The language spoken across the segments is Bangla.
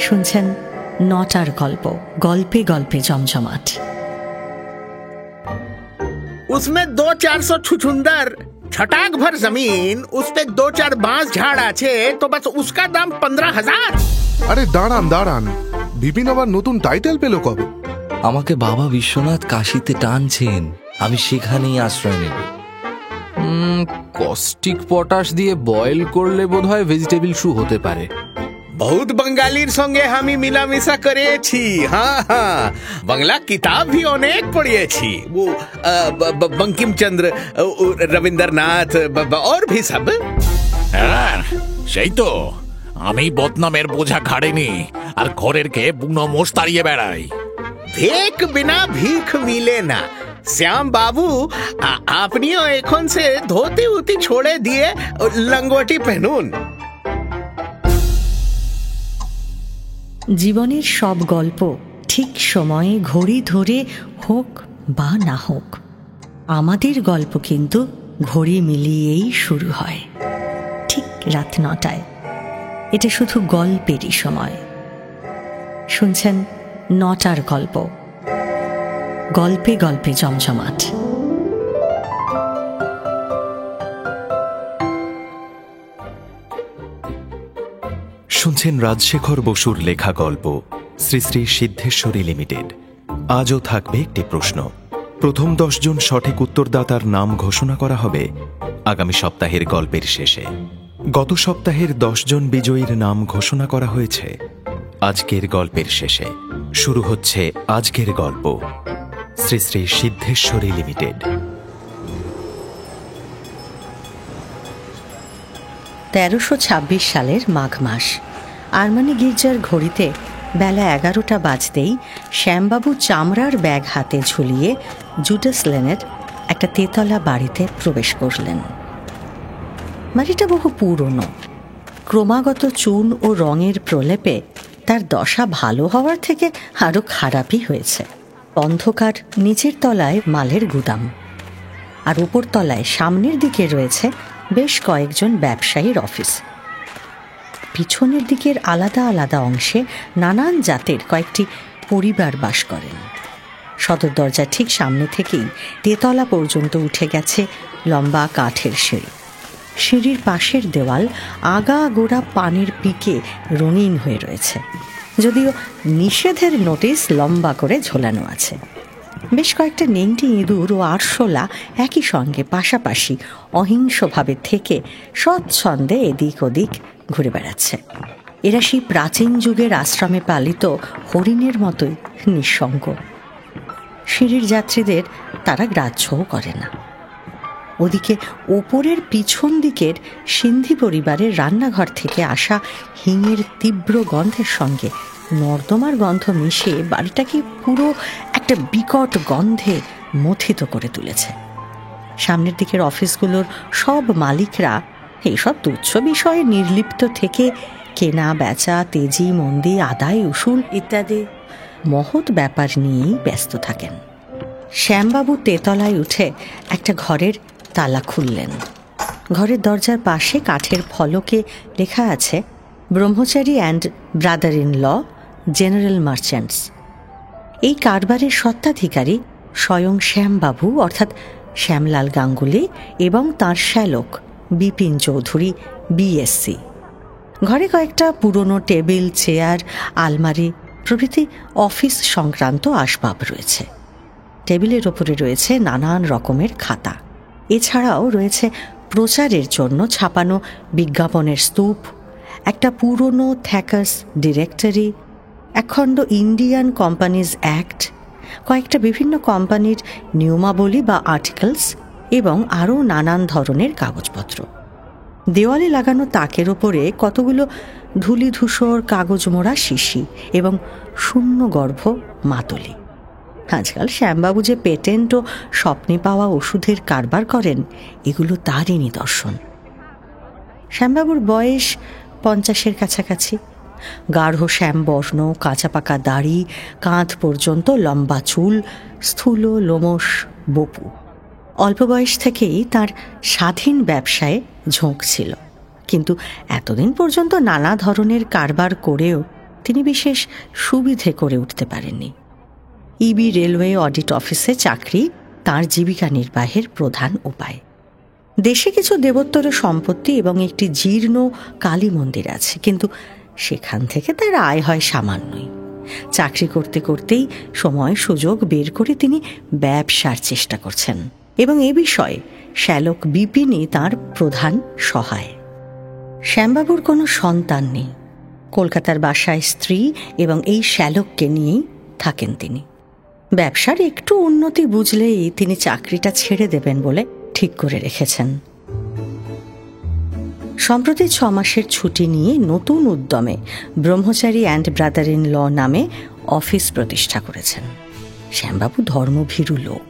শুনছেন নটার গল্প, গল্পে গল্পে জমজমাট। उसमें 200-400 छुछुंदर, छटाक भर जमीन, उस पे 2-4 बांस झाड़ আছে, तो बस उसका दाम 15,000। আরে দাঁড়ান দাঁড়ান, বিপিন আবার নতুন টাইটেল পেল কবে? আমাকে বাবা বিশ্বনাথ কাশিতে টানছেন, আমি সেখানেই আশ্রয় নেব। কস্টিক পটাশ দিয়ে বয়েল করলে বোধহয় ভেজিটেবল শু হতে পারে। बहुत बंगालीर संगे हामी मिलामिशा करेছি। हाँ हाँ, বাংলা কিতাব भी অনেক পড়িয়েছি। वो বঙ্কিমচন্দ্র, রবীন্দ্রনাথ और भी सब। হ্যাঁ সেই তো, আমি বদনামের বোঝা ঘাড়ে নি আর ঘরের কে বুনো মোষ তাড়িয়ে বেড়াই। ভিক বিনা ভিখ মিলে না। শ্যাম বাবু, আপনিও এখন সে ধোতি উতি ছোড়ে দিয়ে লঙ্গোটি পহনুন। জীবনের সব গল্প ঠিক সময়ে ঘড়ি ধরে হোক বা না হোক, আমাদের গল্প কিন্তু ঘড়ি মিলিয়েই শুরু হয়, ঠিক রাত 9টায়। এটা শুধু গল্পেরই সময়। শুনছেন নটার গল্প, গল্পে গল্পে জমজমাট। শুনছেন রাজশেখর বসুর লেখা গল্প শ্রী শ্রী সিদ্ধেশ্বরী লিমিটেড। আজও থাকবে একটি প্রশ্ন। প্রথম 10 জন সঠিক উত্তরদাতার নাম ঘোষণা করা হবে আগামী সপ্তাহের গল্পের শেষে। গত সপ্তাহের 10 জন বিজয়ীর নাম ঘোষণা করা হয়েছে আজকের গল্পের শেষে। শুরু হচ্ছে আজকের গল্প শ্রী শ্রী সিদ্ধেশ্বরী লিমিটেড। 1326 সালের মাঘ মাস। আরমানি গির্জার ঘড়িতে বেলা 11টা বাজতেই শ্যামবাবু চামড়ার ব্যাগ হাতে ঝুলিয়ে জুডাস লেনের একটা তেতলা বাড়িতে প্রবেশ করলেন। বাড়িটা বহু পুরনো। ক্রমাগত চুন ও রঙের প্রলেপে তার দশা ভালো হওয়ার থেকে আরও খারাপই হয়েছে। অন্ধকার নিচের তলায় মালের গুদাম, আর উপর তলায় সামনের দিকে রয়েছে বেশ কয়েকজন ব্যবসায়ীর অফিস। পিছনের দিকের আলাদা আলাদা অংশে নানান জাতের কয়েকটি পরিবার বাস করেন। সদর দরজার ঠিক সামনে থেকেই তেতলা পর্যন্ত উঠে গেছে লম্বা কাঠের সিঁড়ি। সিঁড়ির পাশের দেওয়াল আগা গোড়া পানির পিকে রঙিন হয়ে রয়েছে, যদিও নিষেধের নোটিশ লম্বা করে ঝোলানো আছে। বেশ কয়েকটা নেংটি ইঁদুর ও আরশোলা একই সঙ্গে পাশাপাশি অহিংসভাবে থেকে স্বচ্ছন্দে এদিক ওদিক ঘুরে বেড়াচ্ছে। এরা সেই প্রাচীন যুগের আশ্রমে পালিত হরিণের মতোই নিঃসঙ্গ। সিঁড়ির যাত্রীদের তারা গ্রাহ্যও করে না। ওদিকে ওপরের পিছন দিকের সিন্ধি পরিবারের রান্নাঘর থেকে আসা হিঙের তীব্র গন্ধের সঙ্গে নর্দমার গন্ধ মিশে বাড়িটাকে পুরো একটা বিকট গন্ধে মথিত করে তুলেছে। সামনের দিকের অফিসগুলোর সব মালিকরা এইসব তুচ্ছ বিষয়ে নির্লিপ্ত থেকে কেনা বেচা, তেজি মন্দি, আদায় উসুল ইত্যাদি মহৎ ব্যাপার নিয়েই ব্যস্ত থাকেন। শ্যামবাবু তেতলায় উঠে একটা ঘরের তালা খুললেন। ঘরের দরজার পাশে কাঠের ফলকে লেখা আছে Brahmachari and brother in law general merchants. এই কারবারের স্বত্বাধিকারী স্বয়ং শ্যামবাবু অর্থাৎ শ্যামলাল গাঙ্গুলি এবং তাঁর শ্যালক বিপিন চৌধুরী বিএসসি। ঘরে কয়েকটা পুরনো টেবিল, চেয়ার, আলমারি প্রভৃতি অফিস সংক্রান্ত আসবাব রয়েছে। টেবিলের ওপরে রয়েছে নানান রকমের খাতা। এছাড়াও রয়েছে প্রচারের জন্য ছাপানো বিজ্ঞাপনের স্তূপ, একটা পুরনো থ্যাকার্স ডিরেক্টরি, একখণ্ড ইন্ডিয়ান কোম্পানিজ অ্যাক্ট, কয়েকটা বিভিন্ন কোম্পানির নিয়মাবলী বা আর্টিকেলস এবং আরও নানান ধরনের কাগজপত্র। দেওয়ালে লাগানো তাকের ওপরে কতগুলো ধূলিধূসর কাগজ মোড়া শিশি এবং শূন্যগর্ভ মাতলি। আজকাল শ্যামবাবু যে পেটেন্ট ও স্বপ্নে পাওয়া ওষুধের কারবার করেন, এগুলো তারই নিদর্শন। শ্যামবাবুর বয়স 50-এর কাছাকাছি। গাঢ় শ্যামবর্ণ, কাঁচা পাকা দাড়ি, কাঁধ পর্যন্ত লম্বা চুল, স্থূল লোমশ বপু। অল্প বয়স থেকেই তার স্বাধীন ব্যবসায় ঝোঁক ছিল, কিন্তু এতদিন পর্যন্ত নানা ধরনের কারবার করেও তিনি বিশেষ সুবিধে করে উঠতে পারেননি। ইবি রেলওয়ে অডিট অফিসে চাকরি তাঁর জীবিকা নির্বাহের প্রধান উপায়। দেশে কিছু দেবোত্তর সম্পত্তি এবং একটি জীর্ণ কালী মন্দির আছে, কিন্তু সেখান থেকে তার আয় হয় সামান্যই। চাকরি করতে করতেই সময় সুযোগ বের করে তিনি ব্যবসার চেষ্টা করছেন, এবং এ বিষয়ে শ্যালক বিপিনই তাঁর প্রধান সহায়। শ্যামবাবুর কোনো সন্তান নেই। কলকাতার বাসায় স্ত্রী এবং এই শ্যালককে নিয়েই থাকেন তিনি। ব্যবসার একটু উন্নতি বুঝলেই তিনি চাকরিটা ছেড়ে দেবেন বলে ঠিক করে রেখেছেন। সম্প্রতি 6 মাসের ছুটি নিয়ে নতুন উদ্যমে ব্রহ্মচারী অ্যান্ড ব্রাদার ইন ল নামে অফিস প্রতিষ্ঠা করেছেন। শ্যামবাবু ধর্মভীরু লোক।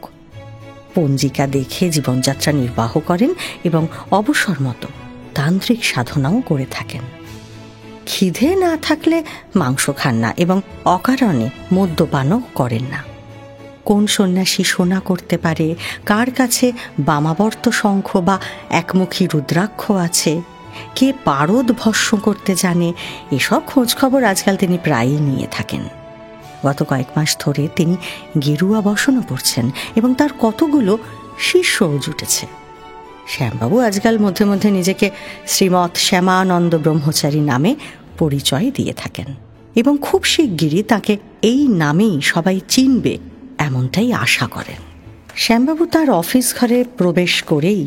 পঞ্জিকা দেখে জীবনযাত্রা নির্বাহ করেন এবং অবসর মতো তান্ত্রিক সাধনাও করে থাকেন। খিদে না থাকলে মাংস খান না এবং অকারণে মদ্যপানও করেন না। কোন সন্ন্যাসী সোনা করতে পারে, কার কাছে বামাবর্ত শঙ্খ বা একমুখী রুদ্রাক্ষ আছে, কে পারদ ভস্ম করতে জানে, এসব খোঁজখবর আজকাল তিনি প্রায়ই নিয়ে থাকেন। গত কয়েক মাস ধরে তিনি গেরুয়া বসনও পড়ছেন এবং তার কতগুলো শিষ্যও জুটেছে। শ্যামবাবু আজকাল মধ্যে মধ্যে নিজেকে শ্রীমৎ শ্যামানন্দ ব্রহ্মচারী নামে পরিচয় দিয়ে থাকেন এবং খুব শিগগিরই তাকে এই নামেই সবাই চিনবে এমনটাই আশা করেন। শ্যামবাবু তার অফিস ঘরে প্রবেশ করেই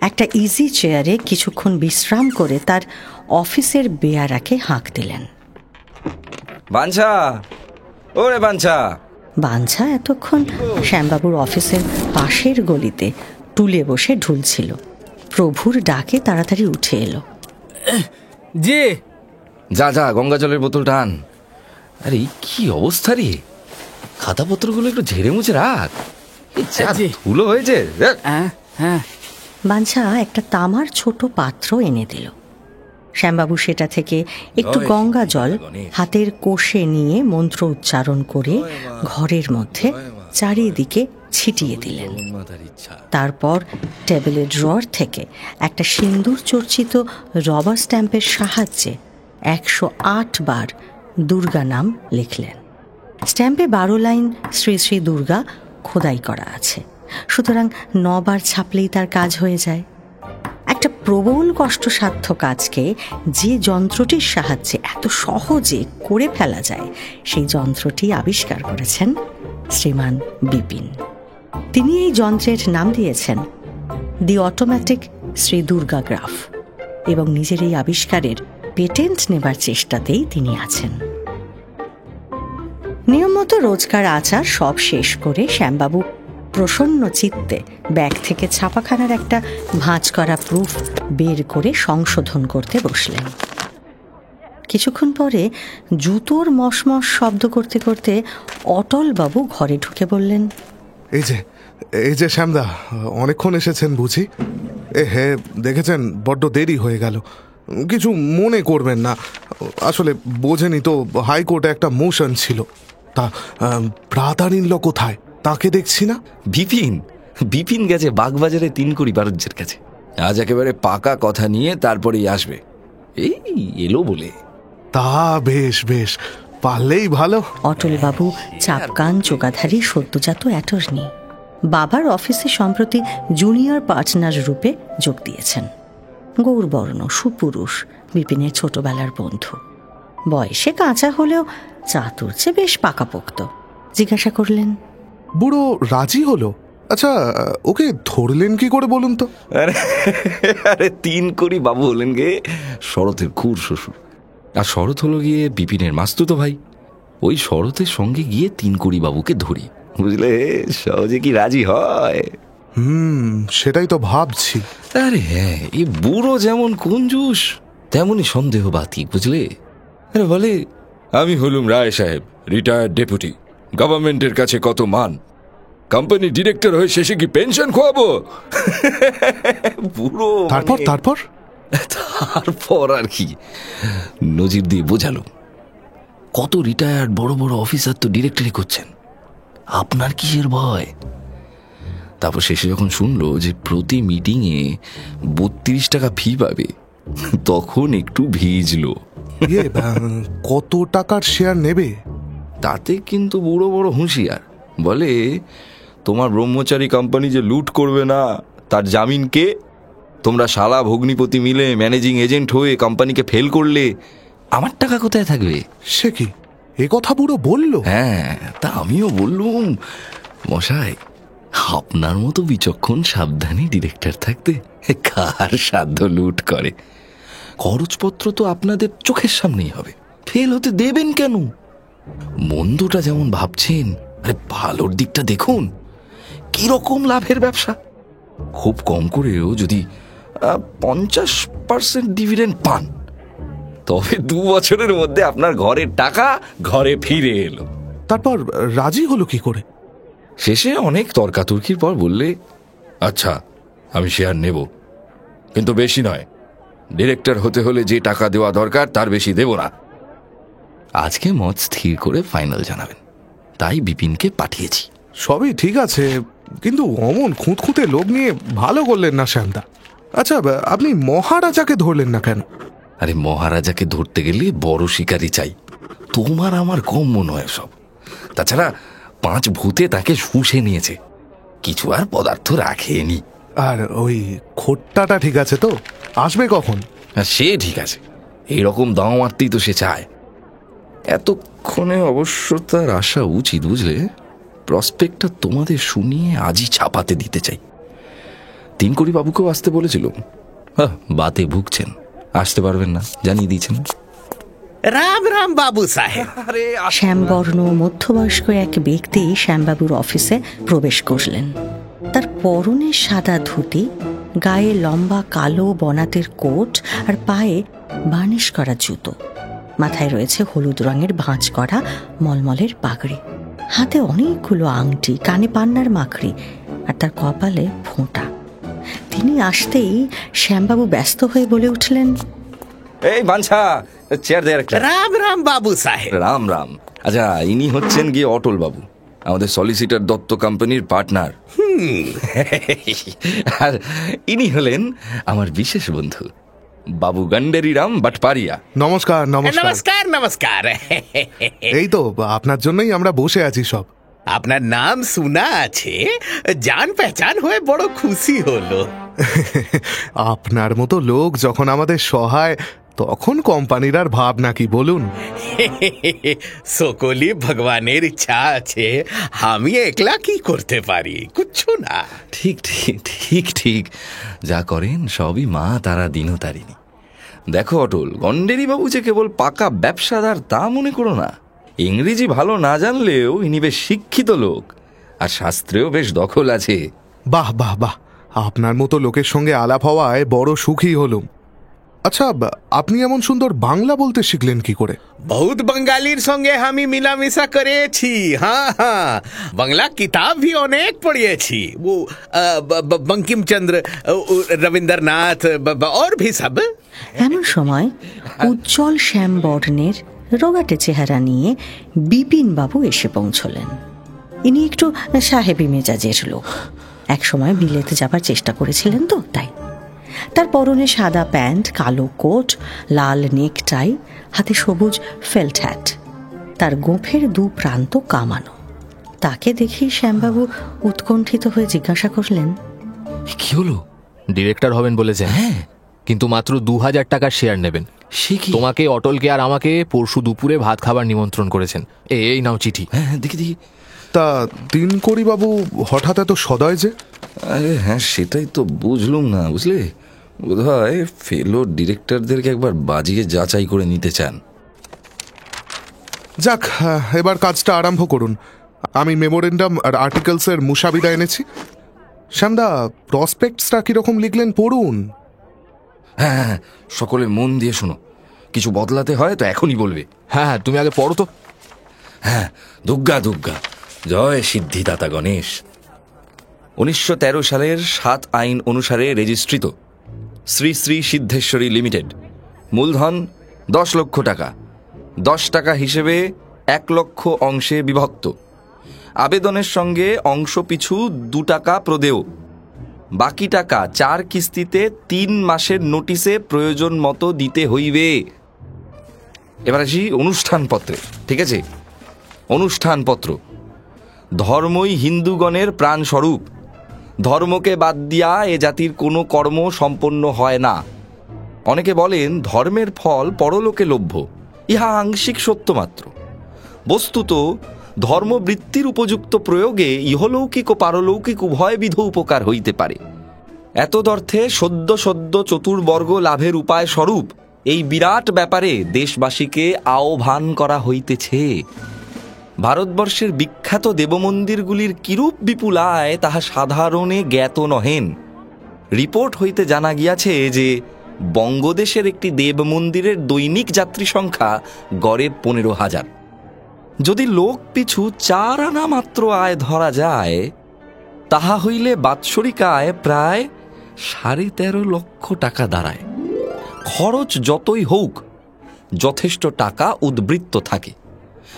একটা ইজি চেয়ারে কিছুক্ষণ বিশ্রাম করে তার অফিসের বেয়ারাকে হাঁক দিলেন। বাঞ্ছা, ওরে বাঞ্ছা। বাঞ্ছা এতক্ষণ শ্যামবাবুর অফিসের পাশের গলিতে টুলে বসে ঢুলছিল। প্রভুর ডাকে তাড়াতাড়ি উঠে এলো। যে যা যা গঙ্গা জলের বোতলটা আন। আরে কি অবস্থা রে, খাতাপত্রগুলো একটু ঝেড়ে মুছে রাখ, ধুলো হয়েছে। হ্যাঁ। বাঞ্ছা একটা তামার ছোট পাত্র এনে দিল। শ্যামবাবু সেটা থেকে একটু গঙ্গা জল হাতের কোষে নিয়ে মন্ত্র উচ্চারণ করে ঘরের মধ্যে চারিদিকে ছিটিয়ে দিলেন। তারপর টেবিলের ড্রয়ার থেকে একটা সিন্দুর চর্চিত রবার স্ট্যাম্পের সাহায্যে 108 বার দুর্গা নাম লিখলেন। স্ট্যাম্পে 12 লাইন শ্রী শ্রী দুর্গা খোদাই করা আছে, সুতরাং 9 বার ছাপলেই তার কাজ হয়ে যায়। একটা প্রবল কষ্টসাধ্য কাজকে যে যন্ত্রটির সাহায্যে এত সহজে করে ফেলা যায়, সেই যন্ত্রটি আবিষ্কার করেছেন শ্রীমান বিপিন। তিনি এই যন্ত্রের নাম দিয়েছেন দি অটোমেটিক শ্রী দুর্গা গ্রাফ এবং নিজের এই আবিষ্কারের পেটেন্ট নেবার চেষ্টাতেই তিনি আছেন। নিয়মমতো রোজকার আচার সব শেষ করে শ্যামবাবু প্রসন্ন চিত্তে ব্যাগ থেকে ছাপাখানার একটা ভাঁজ করা প্রুফ বের করে সংশোধন করতে বসলেন। কিছুক্ষণ পরে জুতোর মশমশ শব্দ করতে করতে অটলবাবু ঘরে ঢুকে বললেন, এই যে শ্যামদা, অনেকক্ষণ এসেছেন বুঝি? হ্যাঁ, দেখেছেন বড্ড দেরি হয়ে গেল। কিছু মনে করবেন না, আসলে বোঝেনি তো, হাইকোর্টে একটা মোশন ছিল। তা ব্রাদার ইন ল কোথায়? তাকে দেখছি না। বিপিন গেছে বাগবাজারে 3 কোটি বারুজ্যের কাছে। আজ একেবারে পাকা কথা নিয়ে তারপরেই আসবে, এই এলো বলে। তা বেশ বেশ, পারলেই ভালো। অটলবাবু চাপকান চোগাধারী সদ্যজাত অ্যাটর্নি, বাবার অফিসে সম্প্রতি জুনিয়র পার্টনার রূপে যোগ দিয়েছেন। গৌরবর্ণ, সুপুরুষ, বিপিনের ছোটবেলার বন্ধু। বয়সে কাঁচা হলেও চাতুর্যে বেশ পাকাপোক্ত। জিজ্ঞাসা করলেন, বুড়ো রাজি হলো? আচ্ছা, ওকে ধরলেন কি করে বলুন তো? আরে 3 কোটি বাবু হলেন গে শরতের খুর শ্বশুর, আর শরৎ হলো গিয়ে বিপিনের মাস্তুতো ভাই। ওই শরতের সঙ্গে গিয়ে 3 কোটি বাবুকে ধরি, বুঝলে? সহজে কি রাজি হয়? সেটাই তো ভাবছি। আরে হ্যাঁ, এই বুড়ো যেমন কঞ্জুস তেমনই সন্দেহবাতিক, বুঝলে? আরে বলে, আমি হলুম রায় সাহেব, রিটায়ার্ড ডেপুটি, গভর্নমেন্টের কাছে কত মান, কোম্পানি ডিরেক্টর হয়ে শেষে কি পেনশন খোয়াবো? বুড়ো তারপর আর কি, নজির দিয়ে বোঝালো, কত রিটায়ার্ড বড় বড় অফিসার তো ডিরেক্টরি করছেন, আপনার কিসের ভয়? তারপর শেষে যখন শুনলো যে প্রতি মিটিংয়ে 32 টাকা ফি পাবে, তখন একটু ভিজলো। কত টাকার শেয়ার নেবে? তাতে কিন্তু বুড়ো বড় হুঁশিয়ার। বলে, তোমার ব্রহ্মচারী কোম্পানি যে লুট করবে না, তার জামিন কে? তোমরা শালা ভগ্নিপতি মিলে ম্যানেজিং এজেন্ট হয়ে কোম্পানিকে ফেল করলে আমার টাকা কোথায় থাকবে? সে কি, এ কথা বুড়ো বলল? হ্যাঁ, তা আমিও বললুম, মশাই আপনার মতো বিচক্ষণ সাবধানী ডিরেক্টর থাকতে কার সাধ্য লুট করে? খরচপত্র তো আপনাদের চোখের সামনেই হবে, ফেল হতে দেবেন কেন? মন্দটা যেমন ভাবছেন, আরে ভালোর দিকটা দেখুন। কিরকম লাভের ব্যবসা? খুব কম করেও যদি 50% ডিভিডেন্ড পান, তবে 2 বছরের মধ্যে আপনার ঘরের টাকা ঘরে ফিরে এলো। তারপর রাজি হলো কি করে? শেষে অনেক তর্কাতর্কির পর বললে, আচ্ছা আমি শেয়ার নেব, কিন্তু বেশি নয়। ডিরেক্টর হতে হলে যে টাকা দেওয়া দরকার তার বেশি দেব না। আজকে মত স্থির করে ফাইনাল জানাবেন, তাই বিপিনকে পাঠিয়েছি। সবই ঠিক আছে, কিন্তু অমন খুঁতখুঁতে লোক নিয়ে ভালো করলেন না শ্যামদা। আচ্ছা, আপনি মহারাজাকে ধরলেন না কেন? আরে মহারাজাকে ধরতে গেলে বড় শিকারি চাই, তোমার আমার কম নয় সব। তাছাড়া 5 ভূতে তাকে শুষে নিয়েছে, কিছু আর পদার্থ রাখেনি। আর ওই খোট্টাটা ঠিক আছে তো? আসবে কখন? সে ঠিক আছে, এইরকম দাম মারতেই তো সে চায়। এতক্ষণে অবশ্য তার আসা উচিত, বুঝলে? প্রসপেক্টটা তোমাদের শুনিয়ে আজই ছাপাতে দিতে চাই। 3 কোটি বাবুকেও আসতে বলেছিল, বাতে ভুগছেন, আসতে পারবেন না জানিয়ে দিয়েছেন। রাম রাম বাবু সাহেব। শ্যামবর্ণ মধ্যবয়স্ক এক ব্যক্তি শ্যামবাবুর অফিসে প্রবেশ করলেন। তার পরনে সাদা ধুতি, গায়ে লম্বা কালো বনাতের কোট আর পায়ে বার্নিশ করা জুতো। মাথায় রয়েছে হলুদ রঙের ভাঁজ করা মলমলের পাগড়ি, হাতে অনেকগুলো আংটি, কানে পান্নার মাকড়ি, আর তার কপালে ফোঁটা। তিনি আসতেই শ্যামবাবু ব্যস্ত হয়ে বলে উঠলেন, এই বাঞ্ছা, চেয়ার দে একটা। রাম রাম বাবু সাহেব। রাম রাম। আচ্ছা, ইনি হচ্ছেন গিয়ে অটল বাবু, আমাদের সলিসিটার দত্ত কোম্পানির পার্টনার। আর ইনি হলেন আমার বিশেষ বন্ধু বাবু গন্ডেরিরাম বাটপারিয়া। নমস্কার। নমস্কার নমস্কার নমস্কার। এই তো আপনার জন্যই আমরা বসে আছি সব। আপনার নাম শোনা আছে, জান পেহচান হয়ে বড় খুশি হলো। আপনার মতো লোক যখন আমাদের সহায়, তখন কোম্পানির আর ভাবনা কি বলুন? সকলি ভগবানের ইচ্ছা আছে, আমি একলা কি করতে পারি? কিচ্ছু না। ঠিক ঠিক ঠিক ঠিক, যা করেন সবই মা তারা দিনতারিণী। দেখো অটল, গন্ডেরি বাবু যে কেবল পাকা ব্যবসাদার তা মনে করো না। ইংরেজি ভালো না জানলেও ইনি বেশ শিক্ষিত লোক, আর শাস্ত্রেও বেশ দখল আছে। বাহ বাহ বাহ, আপনার মতো লোকের সঙ্গে আলাপ হওয়ায় বড় সুখী হলুম। আচ্ছা, আপনি এমন সুন্দর বাংলা বলতে শিখলেন কি করে? বহুত বাঙালির সঙ্গে আমি মিলামিশা করেছি। হ্যাঁ হ্যাঁ, বাংলা কিতাব ভি অনেক পড়িয়েছি। ও বঙ্কিমচন্দ্র, রবীন্দ্রনাথ और भी सब। এমন সময় উজ্জ্বল শ্যাম বর্ণের রোগাটে চেহারা নিয়ে বিপিন বাবু এসে পৌঁছলেন। ইনি একটু সাহেবী মেজাজের লোক, একসময় বিলেতে যাবার চেষ্টা করেছিলেন তো তাই। তার পরনে সাদা প্যান্ট, কালো কোট, লাল নেকটাই, হাতে সবুজ ফেল্ট হ্যাট, তার গোঁফের 2 প্রান্ত কামানো। তাকে দেখেই শ্যামবাবু উৎকণ্ঠিত হয়ে জিজ্ঞাসা করলেন, কি হলো? ডিরেক্টর হবেন বলেছেন? হ্যাঁ, কিন্তু মাত্র 2000 টাকার শেয়ার নেবেন। সে কি? তোমাকে, অটলকে আর আমাকে পরশু দুপুরে ভাত খাবার নিমন্ত্রণ করেছেন। এই নাও চিঠি। হ্যাঁ দেখি দেখি। তা 3 কোটি বাবু হঠাৎ এত সদয় যে? আরে হ্যাঁ, সেটাই তো বুঝলুম না, বুঝলে? বোধহয় ফেলো ডিরেক্টরদেরকে একবার বাজিয়ে যাচাই করে নিতে চান। যাক, এবার কাজটা আরম্ভ করুন। আমি মেমোরেন্ডাম আর আর্টিকেলসের মুসাবিদা এনেছি। শ্যামদা, প্রসপেক্টসটা কিরকম লিখলেন পড়ুন। হ্যাঁ, সকলে মন দিয়ে শোনো, কিছু বদলাতে হয় তো এখনই বলবে। হ্যাঁ, তুমি আগে পড়ো তো। হ্যাঁ, দুর্গা দুর্গা, জয় সিদ্ধিদাতা গণেশ। 1913 সালের 7 আইন অনুসারে রেজিস্ট্রিত শ্রী শ্রী সিদ্ধেশ্বরী লিমিটেড। মূলধন 10 লক্ষ টাকা, 10 টাকা হিসেবে 1 লক্ষ অংশে বিভক্ত। আবেদনের সঙ্গে অংশ পিছু 2 টাকা প্রদেয়। বাকি টাকা 4 কিস্তিতে 3 মাসের নোটিশে প্রয়োজন মতো দিতে হইবে। এবার আসি অনুষ্ঠানপত্রে, ঠিক আছে? অনুষ্ঠানপত্র। ধর্মই হিন্দুগণের প্রাণস্বরূপ। ধর্মকে বাদ দিয়া এ জাতির কোনো কর্ম সম্পন্ন হয় না। অনেকে বলেন ধর্মের ফল পরলোকে লভ্য, ইহা আংশিক সত্য মাত্র। বস্তুত ধর্মবৃত্তির উপযুক্ত প্রয়োগে ইহলৌকিক ও পারলৌকিক উভয়বিধ উপকার হইতে পারে। এতদর্থে সদ্য সদ্য চতুর্বর্গ লাভের উপায় স্বরূপ এই বিরাট ব্যাপারে দেশবাসীকে আহ্বান করা হইতেছে। ভারতবর্ষের বিখ্যাত দেবমন্দিরগুলির কিরূপ বিপুল আয় তাহা সাধারণে জ্ঞাত নহেন। রিপোর্ট হইতে জানা গিয়াছে যে বঙ্গদেশের একটি দেব মন্দিরের দৈনিক যাত্রী সংখ্যা গড়ে 15,000। যদি লোক পিছু 4 আনা মাত্র আয় ধরা যায়, তাহা হইলে বাৎসরিক আয় প্রায় 13.5 লক্ষ টাকা দাঁড়ায়। খরচ যতই হোক যথেষ্ট টাকা উদ্বৃত্ত থাকে,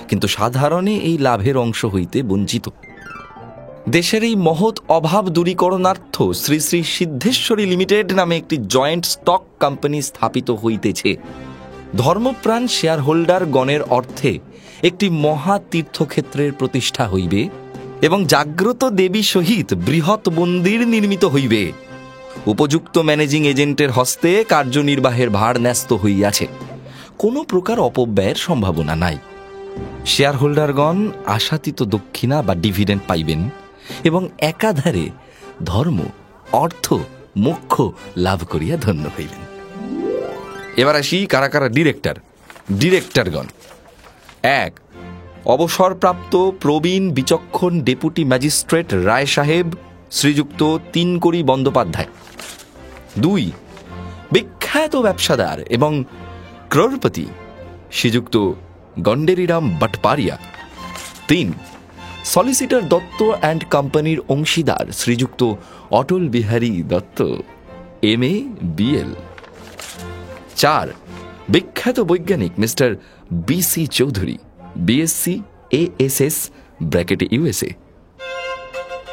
কিন্তু সাধারণে এই লাভের অংশ হইতে বঞ্চিত। দেশের এই মহৎ অভাব দূরীকরণার্থ শ্রী শ্রী সিদ্ধেশ্বরী লিমিটেড নামে একটি জয়েন্ট স্টক কোম্পানি স্থাপিত হইতেছে। ধর্মপ্রাণ শেয়ার হোল্ডার গণের অর্থে একটি মহা তীর্থক্ষেত্রের প্রতিষ্ঠা হইবে এবং জাগ্রত দেবী সহিত বৃহৎ মন্দির নির্মিত হইবে। উপযুক্ত ম্যানেজিং এজেন্টের হস্তে কার্যনির্বাহের ভার ন্যস্ত হইয়াছে। কোনো প্রকার অপব্যয়ের সম্ভাবনা নাই। শেয়ার হোল্ডারগণ আশাতীত দক্ষিণা বা ডিভিডেন্ড পাইবেন এবং একাধারে ধর্ম, অর্থ, মোক্ষ লাভ করিয়া ধন্য হইবেন। এবার আসি কারা কারা ডিরেক্টর। ডিরেক্টরগণ: 1. অবসরপ্রাপ্ত প্রবীণ বিচক্ষণ ডেপুটি ম্যাজিস্ট্রেট রায় সাহেব শ্রীযুক্ত তিনকড়ি বন্দ্যোপাধ্যায়। 2. বিখ্যাত ব্যবসাদার এবং ক্রোড়পতি শ্রীযুক্ত গন্ডেরিরাম ভট্টাপারিয়া। 3. সলিসিটর দত্ত অ্যান্ড কোম্পানির অংশীদার শ্রীযুক্ত অটল বিহারী দত্ত, MA BL। 4. বিখ্যাত বৈজ্ঞানিক mister BC Chowdhury, BSc ASS USA।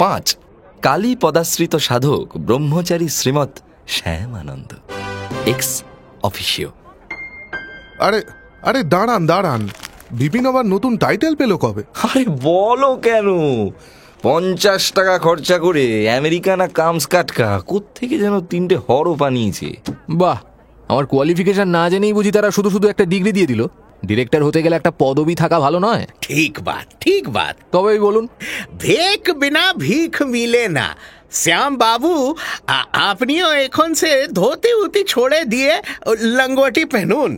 5. Kali পদাশ্রিত সাধক ব্রহ্মচারী Srimat Shyamananda, ex officio আরে দাঁড়ান দাঁড়ান, বিপিন আবার নতুন টাইটেল পেল কবে? আরে বলো কেন, 50 টাকা খরচা করে আমেরিকানা কামস কাটকা কোত্থেকে যেন 3টে হরও বানিয়েছে। বাহ, আমার কোয়ালিফিকেশন না জেনেই বুঝি তারা শুধু শুধু একটা ডিগ্রি দিয়ে দিল। ডিরেক্টর হতে গেলে একটা পদবি থাকা ভালো নয়? ঠিক বাত, ঠিক বাত। তবেই বলুন। ভেক বিনা ভিখ মিলে না। শ্যাম বাবু, আপনিও এখন সে ধোতি উতি ছোড়ে দিয়ে লঙ্গোটি পেনুন।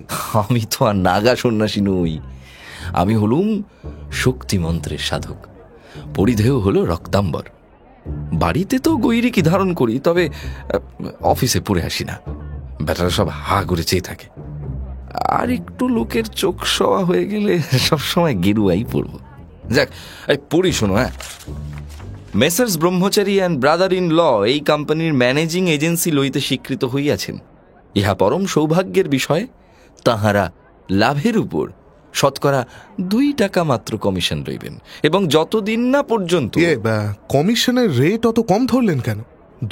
আমি তো আর নাগা সন্ন্যাসী নই, আমি হলুম শক্তি মন্ত্রের সাধক। পরিধেয় হলো রক্তাম্বর। বাড়িতে তো গৈরিকি ধারণ করি, তবে অফিসে পরে আসি না। ব্যাটারা সব হা করে চেয়ে থাকে। আর একটু লোকের চোখ সওয়া হয়ে গেলে সবসময় গেরুয়াই পড়ব। যাক, পড়ি শোনো। Messrs Brahmachari and brother in law এই কোম্পানির ম্যানেজিং এজেন্সি লইতে স্বীকৃত হইয়াছেন। ইহা পরম সৌভাগ্যের বিষয়। তাহারা লাভের উপর 2 টাকা মাত্র কমিশন লইবেন এবং যতদিন না পর্যন্ত। কমিশনের রেট অত কম ধরলেন কেন?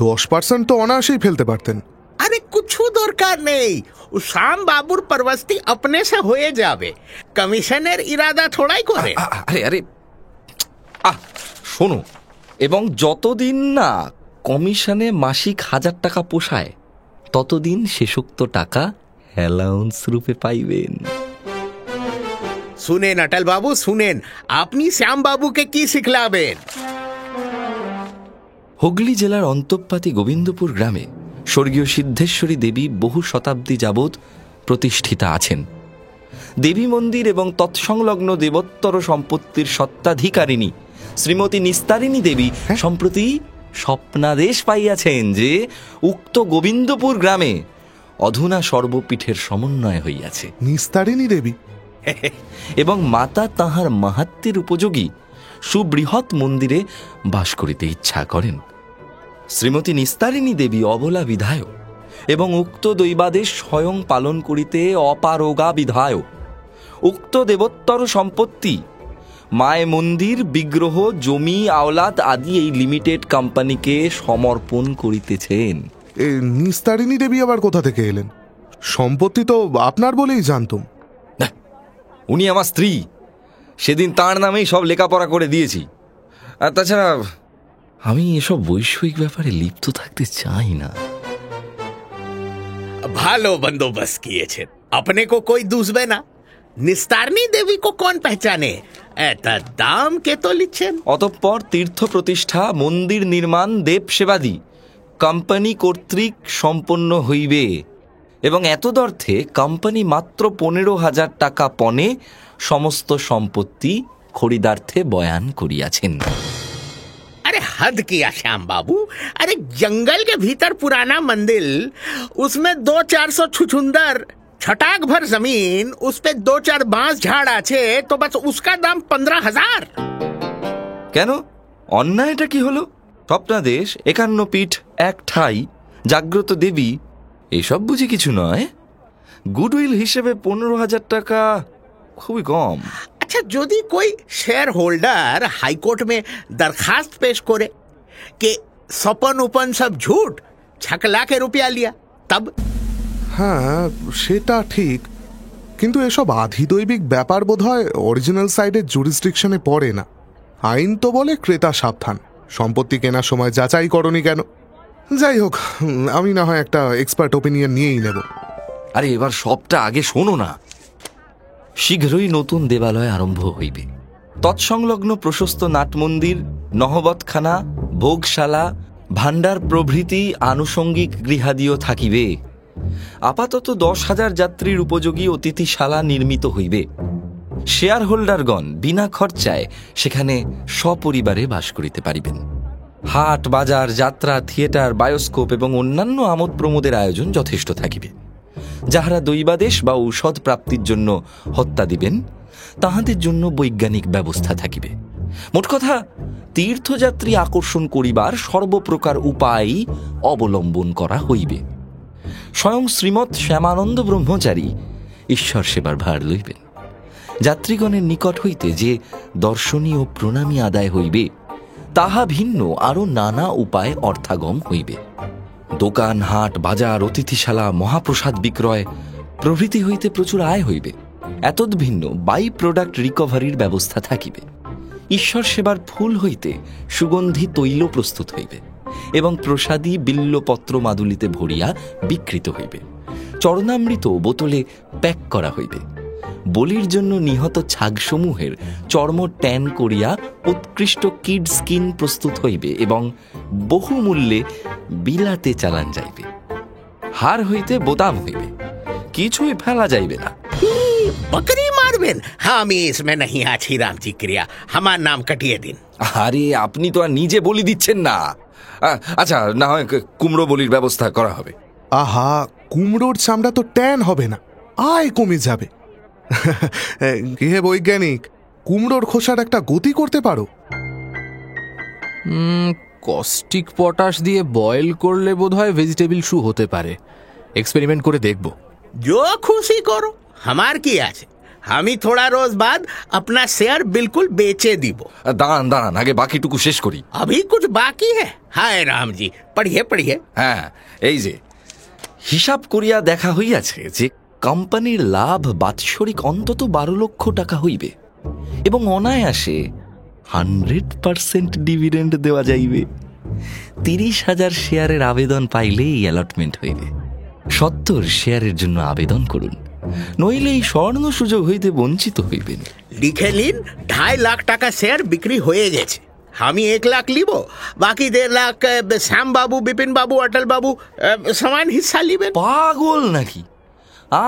10% তো অনায়াসেই ফেলতে পারতেন। আরে কিছু দরকার নেই, শ্যাম বাবুর পরবস্তি अपने से হয়ে যাবে। কমিশনের ইরাদা থোড়াই করে। আরে আরে শোনো, এবং যতদিন না কমিশনে মাসিক 1000 টাকা পোষায় ততদিন শেষোক্ত টাকা অ্যালাউন্স রূপে পাইবেন। শুনেন অটল বাবু, শুনেন, আপনি শ্যাম বাবুকে কি শিখলাবেন? হুগলি জেলার অন্তঃপাতি গোবিন্দপুর গ্রামে স্বর্গীয় সিদ্ধেশ্বরী দেবী বহু শতাব্দী যাবৎ প্রতিষ্ঠিতা আছেন। দেবী মন্দির এবং তৎসংলগ্ন দেবোত্তর সম্পত্তির সত্ত্বাধিকারিণী শ্রীমতী নিস্তারিণী দেবী সম্প্রতি স্বপ্নাদেশ পাইয়াছেন যে উক্ত গোবিন্দপুর গ্রামে অধুনা সর্বপীঠের সমন্বয় হইয়াছে। নিস্তারিণী দেবী এবং মাতা তাহার মাহাত্ম্যের উপযোগী সুবৃহৎ মন্দিরে বাস করিতে ইচ্ছা করেন। শ্রীমতী নিস্তারিণী দেবী অবলা বিধায়ক এবং উক্ত দৈবাদেশ স্বয়ং পালন করিতে অপারগা বিধায়ক। উক্ত দেবোত্তর সম্পত্তি, মায় মন্দির, বিগ্রহ, জমি, আওলাদ আদি এই লিমিটেড কোম্পানিকে সমর্পণ করিতেছেন। নিস্তারিণী দেবী আবার কোথা থেকে এলেন? সম্পত্তি তো আপনার বলেই জানতুম। উনি আমার স্ত্রী, সেদিন তাঁর নামেই সব লেখাপড়া করে দিয়েছি। আর তাছাড়া আমি এসব বৈষয়িক ব্যাপারে লিপ্ত থাকতে চাই না। ভালো বন্দোবস্ত কিয়েছেন, अपने को कोई दूसबे ना। निस्तारनी देवी को कौन पहचाने, एता दाम के तो लिखेन। অতঃপর তীর্থ প্রতিষ্ঠা, মন্দির নির্মাণ, দেব সেবাদি কোম্পানি কর্তৃক সম্পন্ন হইবে এবং এতদর্থে কোম্পানি মাত্র 15,000 টাকা পণে সমস্ত সম্পত্তি খরিদার্থে বয়ান করিয়াছেন। अरे हद किया श्याम बाबू, अरे जंगल के भीतर पुराना मंदिर, उसमें 200-400 छुछुंदर, छटाक भर जमीन, उस पे 2-4 बांस झाड़ आछे, तो बस उसका दाम 15,000। কেন, অন্যায়টা কি হলো? স্বপ্নাদেশ, 51 পীঠ, এক ঠাই, জাগ্রত দেবী, এসব বুঝি কিছু নয়। গুডউইল হিসেবে 15,000 টাকা খুবই কম। अच्छा, यदि कोई शेयर होल्डर हाई कोर्ट में दरखास्त पेश करे कि सपन उपन सब झूठ, 6 लाख रुपया लिया, तब? হ্যাঁ, সেটা ঠিক, কিন্তু এসব আধিদৈবিক ব্যাপার বোধহয় অরিজিনাল সাইডের জুরিসডিকশনে পড়ে না। আইন তো বলে ক্রেতা সাবধান, সম্পত্তি কেনার সময় যাচাই করনি কেন? যাই হোক, আমি না হয় একটা এক্সপার্ট ওপিনিয়ন নিয়েই নেব। আরে এবার সবটা আগে শোনো না। শীঘ্রই নতুন দেবালয় আরম্ভ হইবে। তৎসংলগ্ন প্রশস্ত নাটমন্দির, নহবতখানা, ভোগশালা, ভাণ্ডার প্রভৃতি আনুষঙ্গিক গৃহাদিও থাকিবে। আপাতত 10,000 যাত্রীর উপযোগী অতিথিশালা নির্মিত হইবে। শেয়ার হোল্ডারগণ বিনা খরচায় সেখানে সপরিবারে বাস করিতে পারিবেন। হাট, বাজার, যাত্রা, থিয়েটার, বায়োস্কোপ এবং অন্যান্য আমোদ প্রমোদের আয়োজন যথেষ্ট থাকিবে। যাহারা দৈবাদেশ বা ঔষধ প্রাপ্তির জন্য হত্যা দিবেন, তাহাদের জন্য বৈজ্ঞানিক ব্যবস্থা থাকিবে। মোট কথা, তীর্থযাত্রী আকর্ষণ করিবার সর্বপ্রকার উপায় অবলম্বন করা হইবে। স্বয়ং শ্রীমৎ শ্যামানন্দ ব্রহ্মচারী ঈশ্বর সেবার ভার লইবেন। যাত্রীগণের নিকট হইতে যে দর্শনীয় প্রণামী আদায় হইবে, তাহা ভিন্ন আরও নানা উপায়ে অর্থাগম হইবে। দোকান, হাট, বাজার, অতিথিশালা, মহাপ্রসাদ বিক্রয় প্রভৃতি হইতে প্রচুর আয় হইবে। এতদ ভিন্ন বাই প্রোডাক্ট রিকভারির ব্যবস্থা থাকিবে। ঈশ্বর সেবার ফুল হইতে সুগন্ধি তৈল প্রস্তুত হইবে এবং প্রসাদী বিল্লপত্র মাদুলিতে ভরিয়া বিকৃত হইবে। চরণামৃত বোতলে প্যাক করা হইবে। বলির জন্য নিহত ছাগসমূহের চর্ম ট্যান করিয়া উৎকৃষ্ট কিড স্কিন প্রস্তুত হইবে এবং বহু মূল্যে বিলাতে চালান যাইবে। হার হইতে বোতাম হইবে, কিছুই ফেলা যাইবে না। बकरी मारबेन, আমি इसमें नहीं आछी रामजी क्रिया, हमार नाम कटिए दिन। আরে আপনি তো আর নিজে বলি দিচ্ছেন না। আচ্ছা, না হয় কুমড়ো বলির ব্যবস্থা করা হবে। আহা, কুমড়োর চামড়া তো ট্যান হবে না, আয় কমে যাবে। কি হে বৈজ্ঞানিক, কুমড়োর খোসার একটা গতি করতে পারো? কস্টিক পটাশ দিয়ে বয়েল করলে বোধহয় ভেজিটেবল শু হতে পারে। এক্সপেরিমেন্ট করে দেখব। जो खुशी करो, हमार की আছে। আমি थोड़ा रोज बाद अपना शेयर बिल्कुल बेचे दीबो। দাঁড়ান দাঁড়ান, আগে বাকিটুকু শেষ করি। अभी कुछ बाकी है। हाय राम जी, पढ़िए पढ़िए। হ্যাঁ, এই যে হিসাব করিয়া দেখা হইয়াছে যে কোম্পানির লাভ বাৎসরিক অন্তত 12 লক্ষ টাকা হইবে এবং অনায়াসে 100% ডিভিডেন্ড দেওয়া যাইবে। 30,000 শেয়ারের আবেদন পাইলেই অ্যালটমেন্ট হইবে। 70 শেয়ারের জন্য আবেদন করুন, নইলে এই স্বর্ণ সুযোগ হইতে বঞ্চিত হইবেন। লিখে নিন, 2.5 লাখ টাকা শেয়ার বিক্রি হয়ে গেছে। আমি 1 লাখ লিব, বাকি 1.5 লাখ শ্যাম বাবু, বিপিন বাবু, অটল বাবু সমান হিস্সা লিবেন। পাগল নাকি?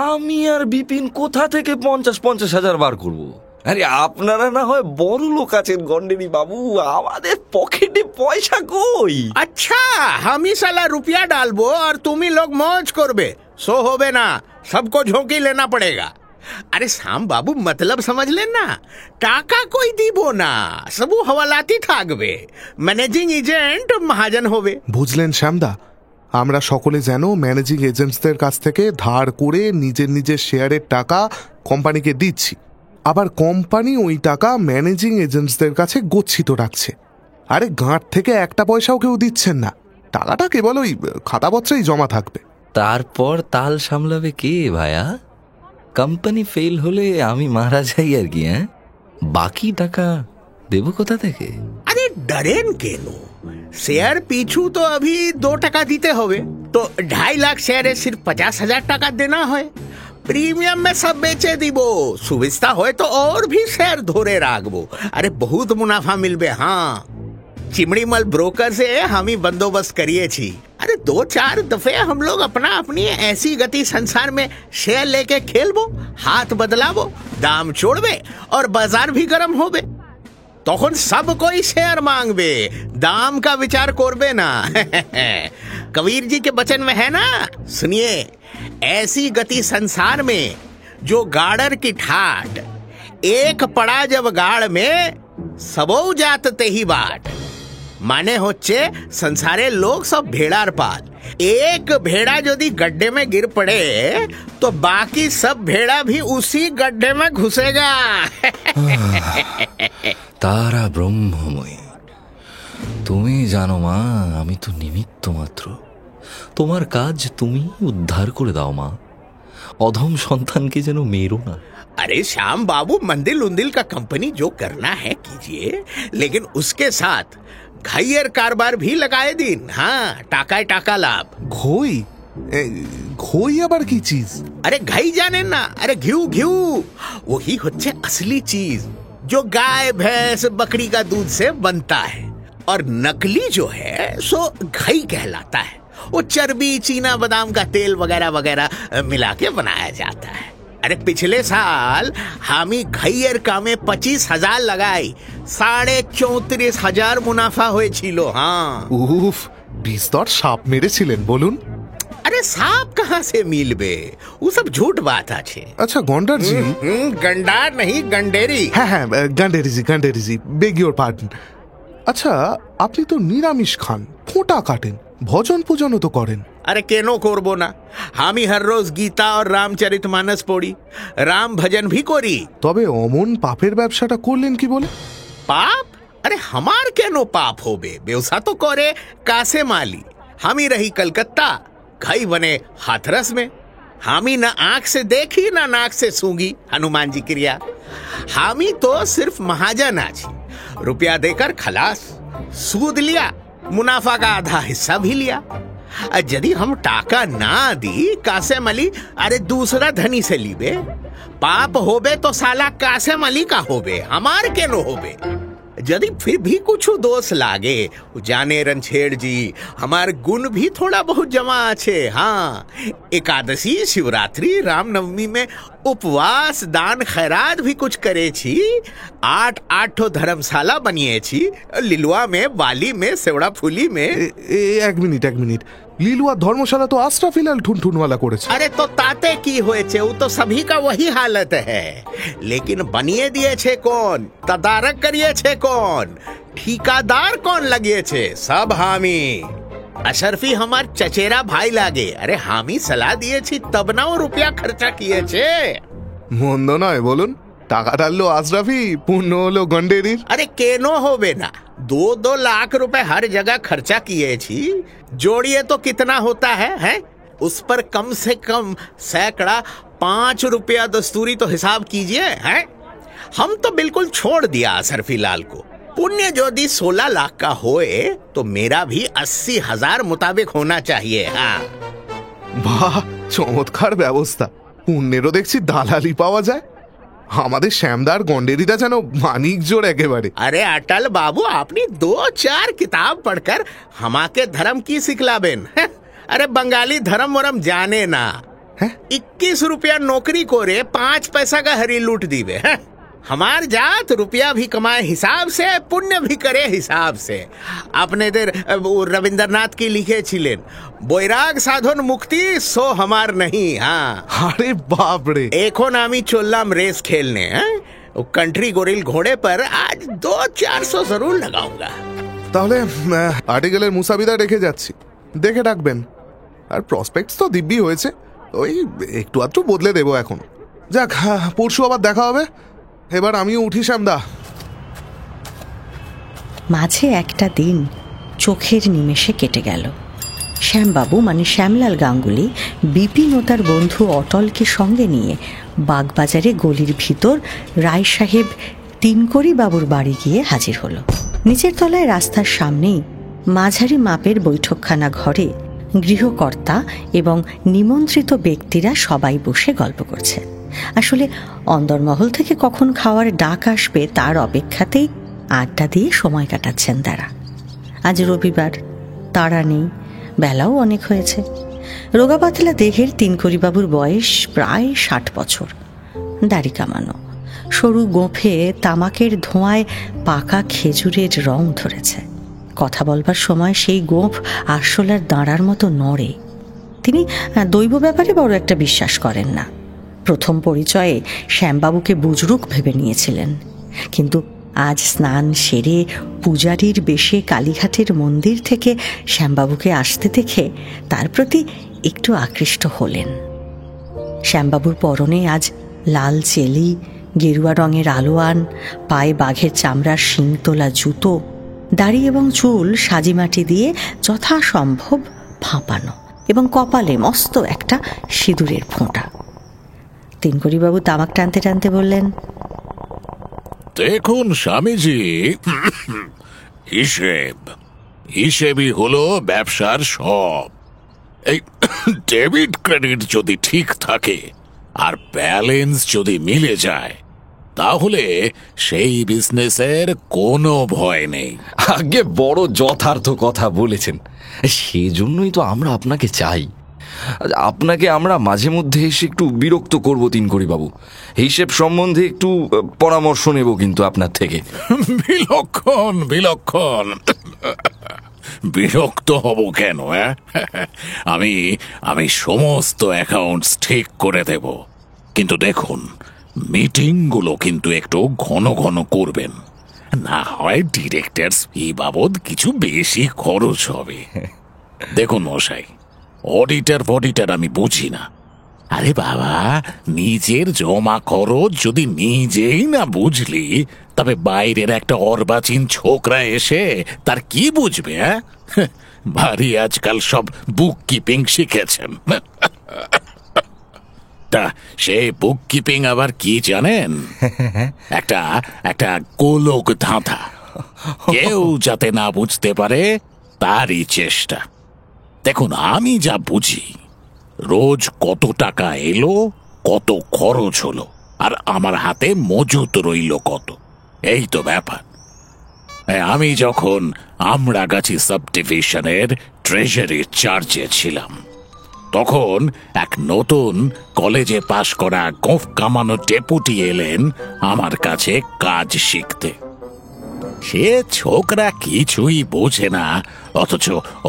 আমি আর বিপিন কোথা থেকে 50,000 বার করব? আরে আপনারা না হয় বড় লোক আছেন গন্ডেরি বাবু, আমাদের পকেটে পয়সা কই? अच्छा, हम ही साला रुपया डालबो और तुम ही लोग मौज करबे, सो होबे ना, सबको झोंकी लेना पड़ेगा। अरे श्याम बाबू, मतलब समझ लेना, टाका कोई दीबो ना, सबू हवालाती থাকবে, ম্যানেজিং এজেন্ট মহাজন হবে। বুঝলেন শ্যামদা, আমরা সকলে যেন ম্যানেজিং এজেন্টসদের কাছ থেকে ধার করে নিজের নিজের শেয়ারের টাকা কোম্পানিকে দিচ্ছি, আবার কোম্পানি ওই টাকা ম্যানেজিং এজেন্টসদের কাছে গচ্ছিত রাখছে। আরে গাঁট থেকে একটা পয়সাও কেউ দিচ্ছেন না, টাকাটা কেবল ওই খাতাপত্রেই জমা থাকবে। তারপর তাল সামলাবে কে ভায়া? কোম্পানি ফেল হলে আমি মারা যাই আর কি। হ্যাঁ, বাকি টাকা দেবো কোথা থেকে? अरे डरेन केनो, शेयर पीछू तो अभी 2 टका दीते होवे, तो 2.5 लाख शेयर है, सिर्फ 50,000 टका देना है। प्रीमियम में सब बेचे दीबो, सुविस्ता होए तो और भी शेयर धोरे राखबो। अरे बहुत मुनाफा मिलबे। हाँ, चिमड़ीमल ब्रोकर से हम ही बंदोबस्त करिए छी। अरे 2-4 दफे हम लोग अपना अपनी ऐसी गति संसार में शेयर लेके खेलबो, हाथ बदलाबो, दाम छोड़बे और बाजार भी गर्म होबे। तखन सब कोई शेयर मांगबे, दाम का विचार करबे ना। कबीर जी के वचन में है ना, सुनिए, ऐसी गति संसार में जो गाड़र की ठाट, एक पड़ा जब गाड़ में सबो जात ते ही बाट। माने होच्छे संसारे लोग सब भेड़ार पाल, एक भेड़ा यदि गड्ढे में गिर पड़े तो बाकी सब भेड़ा भी उसी गड्ढे में घुसेगा। তারা ব্রহ্মময়ী, তুমি জানো মা, আমি তো নিমিত্ত মাত্র। তোমার কাজ তুমি উদ্ধার করে দাও মা, অধম সন্তানকে যেন মেরো না। अरे श्याम बाबू, मंदिर उंदिल का कंपनी जो करना है कीजिए, लेकिन उसके साथ घाइयर कारोबार भी लगाए दिन। हाँ, टाका टाका लाभ। ঘই? ঘই আবার কি চিজ? अरे घई जाने ना, अरे घिऊ घिऊ वही होच्छे असली चीज जो गाय भैंस बकरी का दूध से बनता है, और नकली जो है सो घई कहलाता है। वो चर्बी, चीना बादाम का तेल वगैरह वगैरह मिला के बनाया जाता है। अरे पिछले साल हम ही घईयर कामे 25,000 लगाई, 34,500 मुनाफा हुए छिलो। हाँ, উফ, বিস্তর সাপ মেরেছিলেন বলুন। अरे सांप कहाँ से मिलबे, वो सब झूठ बात আছে। আচ্ছা গন্ডার জি। गंडार नहीं, गंडेरी। হ্যাঁ হ্যাঁ, গান্ডেরিজি, বেগ ইউর পার্ডন। আচ্ছা, আপনি তো নিরামিষ খান, ফোঁটা কাটেন, ভজন পূজনও তো করেন। अरे केनो करबो ना, हम ही हर रोज गीता और रामचरितमानस पढ़ी, राम भजन भी करी। তবে অমন পাপের ব্যবসাটা করলেন কি বলে? पाप? अरे हमार केनो पाप होबे, व्यवसा तो करे कासे माली। हम ही रही कलकत्ता, घई बने हाथरस में। हम ही ना आंख से देखी ना नाक से सूंगी हनुमान जी क्रिया। हम ही तो सिर्फ महाजन आज, रुपया देकर खलास, सूद लिया, मुनाफा का आधा हिस्सा भी लिया। यदि हम टाका ना दी कासे मली, अरे दूसरा धनी से लीबे। पाप होबे तो साला कासे मली का होबे, हमार के नो होबे। यदि फिर भी कुछ दोष लागे, जाने रणछेड़ जी, हमार गुण भी थोड़ा बहुत जमा अच्छे। हाँ, एकादशी, शिवरात्रि, रामनवमी में उपवास, दान, खैरात भी कुछ करे छी। 8 धर्मशाला बनिए छी, लिलुआ में, बाली में, सेवड़ा फूली में। এক মিনিট, লিলুয়া ধর্মশালা তো আশরাফিলাল ঠুনঠুনওয়ালা করেছে। अरे तो ताते की हुए छे, वो तो सभी का वही हालत है। लेकिन बनिए दिए छे कौन, तदारक करिए छे कौन, ठिकादार कौन लगिए छे, सब हामी। अशरफी हमार चचेरा भाई लागे। अरे हामी सलाह दिए छी तब ना वो रुपया खर्चा किए छे। মন্দ নয় বলুন, টাকা ঢাললো আশরাফি, পুণ্য হলো গন্ডেরির। अरे केनो होबे ना, 2 लाख रुपए हर जगह खर्चा किए छी, जोड़िए तो कितना होता है? उस पर कम से कम सैकड़ा 5 रुपया दस्तूरी तो हिसाब कीजिए। हैं, हम तो बिल्कुल छोड़ दिया असरफी लाल को। पुण्य यदि 16 लाख का होए तो मेरा भी 80,000 मुताबिक होना चाहिए। हाँ, বাহ, চমৎকার ব্যবস্থা। পুণ্যেরও দেখছি দালালি পাওয়া যায়। আমাদের শ্যামদার গন্ডেরিটা যেন মানিক জোর একেবারে। अरे अटल बाबू, आपने 2-4 किताब पढ़कर हमाके धर्म की सिखलाबेन। अरे बंगाली धर्म वरम जाने ना। 21 रुपया नौकरी कोरे 5 पैसा का हरी लूट दीवे। हमार जात रुपया भी कमाए हिसाब से, पुण्य भी करे हिसाब से। अपने देर रविंद्रनाथ की लिखे छिलेन, বৈরাগ সাধন মুক্তি সো हमार नहीं। हाँ, আরে বাপ রে। এখন আমি চললাম रेस खेलने। वो कंट्री गोरिल घोड़े पर आज 200-400 जरूर लगाऊंगा। তাহলে আর্টিকেলের মুসাবিদা রেখে যাচ্ছি, দেখে রাখবেন। আর প্রসপেক্টস তো দিব্যি হয়েছে, ওই একটু আধটু বদলে দেবো এখন। যাক, পরশু আবার দেখা হবে। এবার আমিও উঠি শ্যামদা। মাঝে একটা দিন চোখের নিমেষে কেটে গেল। শ্যামবাবু মানে শ্যামলাল গাঙ্গুলি বিপিন ও তার বন্ধু অটলকে সঙ্গে নিয়ে বাগবাজারে গলির ভিতর রায় সাহেব তিনকড়ি বাবুর বাড়ি গিয়ে হাজির হলো। নিচের তলায় রাস্তার সামনেই মাঝারি মাপের বৈঠকখানা ঘরে গৃহকর্তা এবং নিমন্ত্রিত ব্যক্তিরা সবাই বসে গল্প করছে। আসলে অন্দরমহল থেকে কখন খাওয়ার ডাক আসবে তার অপেক্ষাতেই আড্ডা দিয়ে সময় কাটাচ্ছেন তারা। আজ রবিবার, তাড়া নেই, বেলাও অনেক হয়েছে। রোগা পাতলা দেহের তিনকড়িবাবুর বয়স প্রায় 60 বছর, দাড়ি কামানো, সরু গোঁফে তামাকের ধোঁয়ায় পাকা খেজুরের রং ধরেছে। কথা বলবার সময় সেই গোঁফ আরশোলার দাঁড়ার মতো নড়ে। তিনি দৈব ব্যাপারে বড় একটা বিশ্বাস করেন না। প্রথম পরিচয়ে শ্যামবাবুকে বুজরুক ভেবে নিয়েছিলেন, কিন্তু আজ স্নান সেরে পূজারীর বেশে কালীঘাটের মন্দির থেকে শ্যামবাবুকে আসতে দেখে তার প্রতি একটু আকৃষ্ট হলেন। শ্যামবাবুর পরনে আজ লাল চেলি, গেরুয়া রঙের আলোয়ান, পায়ে বাঘের চামড়ার শিংতোলা জুতো, দাড়ি এবং চুল সাজিমাটি দিয়ে যথাসম্ভব ফাঁপানো এবং কপালে মস্ত একটা সিঁদুরের ফোঁটা। তিনকড়িবাবু তামাক টানতে টানতে বললেন, দেখুন স্বামীজি, হিসেবই হলো ব্যবসার সব। এই ডেবিট ক্রেডিট যদি ঠিক থাকে আর ব্যালেন্স যদি মিলে যায়, তাহলে সেই বিজনেসের কোনো ভয় নেই। আগে বড় যথার্থ কথা বলেছেন, সেজন্যই তো আমরা আপনাকে চাই। আপনাকে আমরা মাঝে মধ্যে এসে একটু বিরক্ত করব তিনকড়িবাবু, হিসেব সম্বন্ধে একটু পরামর্শ নেব কিন্তু আপনার থেকে। বিলক্ষণ বিলক্ষণ। বিরক্ত হব কেন? আমি সমস্ত অ্যাকাউন্টস ঠিক করে দেব, কিন্তু দেখুন মিটিংগুলো কিন্তু একটু ঘন ঘন করবেন, না হয় ডিরেক্টরস ফি বাবদ কিছু বেশি খরচ হবে। দেখুন মশাই, অডিটার আমি বুঝি না। আরে বাবা, নিজের জমা খরচ যদি নিজেই না বুঝলি, তবে বাইরের একটা অর্বাচীন ছোকরা এসে তার কি বুঝবে? ভারী আজকাল সব বুক কিপিং শিখেছেন। তা সে বুক কিপিং আবার কি জানেন? একটা গোলক ধাঁধা, কেউ যাতে না বুঝতে পারে তারই চেষ্টা। দেখুন, আমি যা বুঝি, রোজ কত টাকা এলো, কত খরচ হলো, আর আমার হাতে মজুত রইল কত, এই তো ব্যাপার। আমি যখন আমরাগাছি সাব ডিভিশনের ট্রেজারি চার্জে ছিলাম, তখন এক নতুন কলেজে পাশ করা গোঁফ কামানো ডেপুটি এলেন আমার কাছে কাজ শিখতে। সে ছোকরা কিছুই বোঝে না, অথচ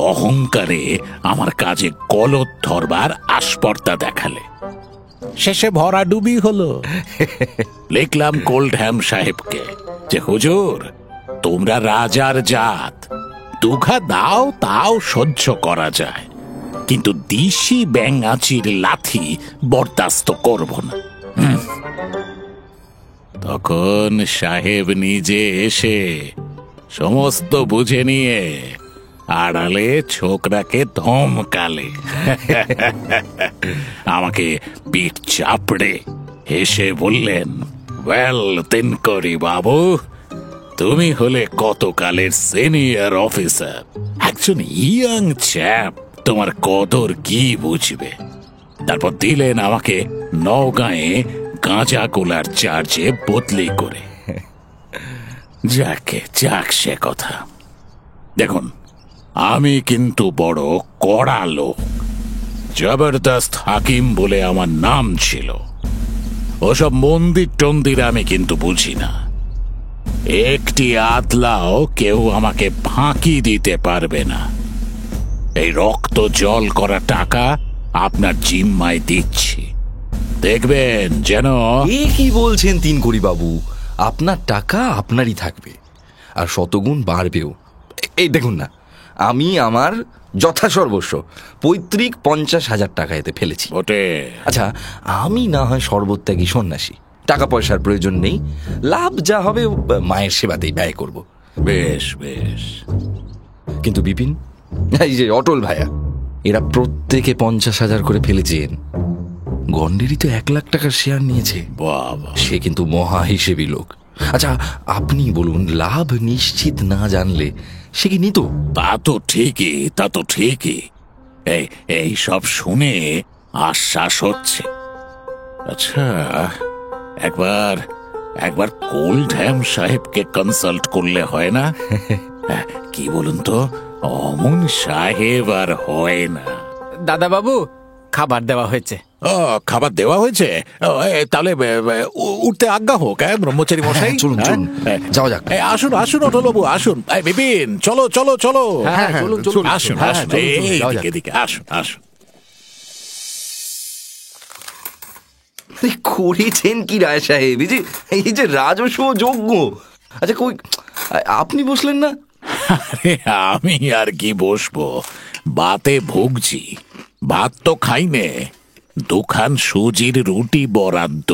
অহংকারে আমার কাজে গলদ ধরবার আস্পর্ধা দেখালে। শেষে ভরাডুবি হলো। লিখলাম কোল্ডহ্যাম সাহেবকে যে, হুজুর, তোমরা রাজার জাত, দুঘা দাও তাও সহ্য করা যায়, কিন্তু দিশি ব্যাঙাচির লাথি বরদাস্ত করব না। তখন সাহেব নিজে এসে সমস্ত বুঝে নিয়ে আড়ালে ছোকরাকে ধমকালে। আমাকে পিঠ চাপড়ে হেসে বললেন, ওয়েল তিনকড়ি বাবু, তুমি হলে কতকালের সিনিয়র অফিসার, একজন ইয়াং চ্যাপ তোমার কদর কি বুঝবে। তারপর দিলেন আমাকে নওগাঁয়ে গাঁজা গোলার চার্জে বদলি করে। যাক সে কথা। দেখুন, আমি কিন্তু বড় কড়া লোক, জবরদস্ত হাকিম বলে আমার নাম ছিল। ওসব মন্দির টন্দির আমি কিন্তু বুঝি না। একটি আতলাও কেউ আমাকে ফাঁকি দিতে পারবে না। এই রক্ত জল করা টাকা আপনার জিম্মায় দিচ্ছি, দেখবেন যেন। এ কি বলছেন তিনকড়িবাবু? আপনার টাকা আপনারই থাকবে, আর শতগুণ বাড়বেও। এই দেখুন না, আমি আমার যথাসর্বস্ব পৈতৃক 50,000 টাকা এতে ফেলেছি। আচ্ছা, আমি না হয় সর্বত্যাগী সন্ন্যাসী, টাকা পয়সার প্রয়োজন নেই, লাভ যা হবে মায়ের সেবাতেই ব্যয় করব। বেশ বেশ। কিন্তু বিপিন, এই যে অটল ভাইয়া, এরা প্রত্যেকে 50,000 করে ফেলেছেন। গন্ডেরই তো 1,00,000 টাকার শেয়ার নিয়েছে। বাবা, সে কিন্তু মহা হিসেবি লোক। আচ্ছা, আপনি বলুন, লাভ নিশ্চিত না জানলে সে কি নিত? তা তো ঠিকই। এই সব শুনে আশ্বাস হচ্ছে। আচ্ছা, একবার কোল্ডহ্যাম সাহেবকে কনসাল্ট করলে হয় না? কি বলুন তো, অমন সাহেব আর হয় না। দাদা বাবু, খাবার দেওয়া হয়েছে। ও, খাবার দেওয়া হয়েছে? তাহলে উঠতে আজ্ঞা হোক। ব্রহ্মচারী মশাই, চলুন, যাওয়া যাক। আসুন অটলবাবু, আসুন। বিপিন, চলো। হ্যাঁ, চলুন। আসুন, এদিকে আসুন। করেছেন কি রায় সাহেব? এই যে রাজস্ব যজ্ঞ। আচ্ছা, কই আপনি বসলেন না? আরে আমি আর কি বসবো, বাতে ভুগছি। ভাত তো খাইনে, 2খান সুজির রুটি বরাদ্দ।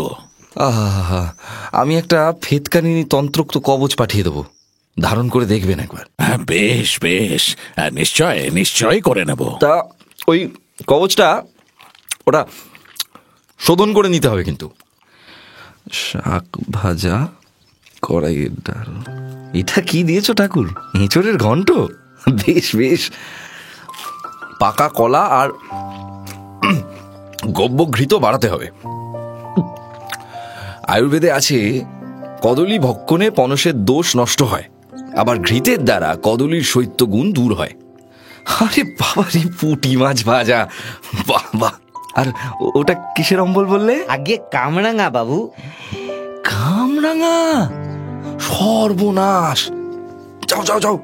আহা, আমি একটা ফেতকানিনী তন্ত্রোক্ত কবচ পাঠিয়ে দেবো, ধারণ করে দেখবেন একবার। বেশ, নিশ্চয় করে নেব। তা ওই কবচটা ওটা শোধন করে নিতে হবে কিন্তু। শাক ভাজা, কড়াইয়ের ডাল। এটা কি দিয়েছো ঠাকুর? এঁচড়ের ঘন্ট? বেশ। পাকা কলা আর গব্য ঘৃত বাড়াতে হবে। আয়ুর্বেদে আছে, কদলী ভক্ষণে পনসের দোষ নষ্ট হয়, আবার ঘৃতের দ্বারা কদলীর শৈত্য গুণ দূর হয়। আরে বাবা রে, পুঁটি মাছ ভাজা, বাবা! আর ওটা কিসের অম্বল বললে? আগে কামরাঙা বাবু। কামরাঙা? সর্বনাশ! যাও,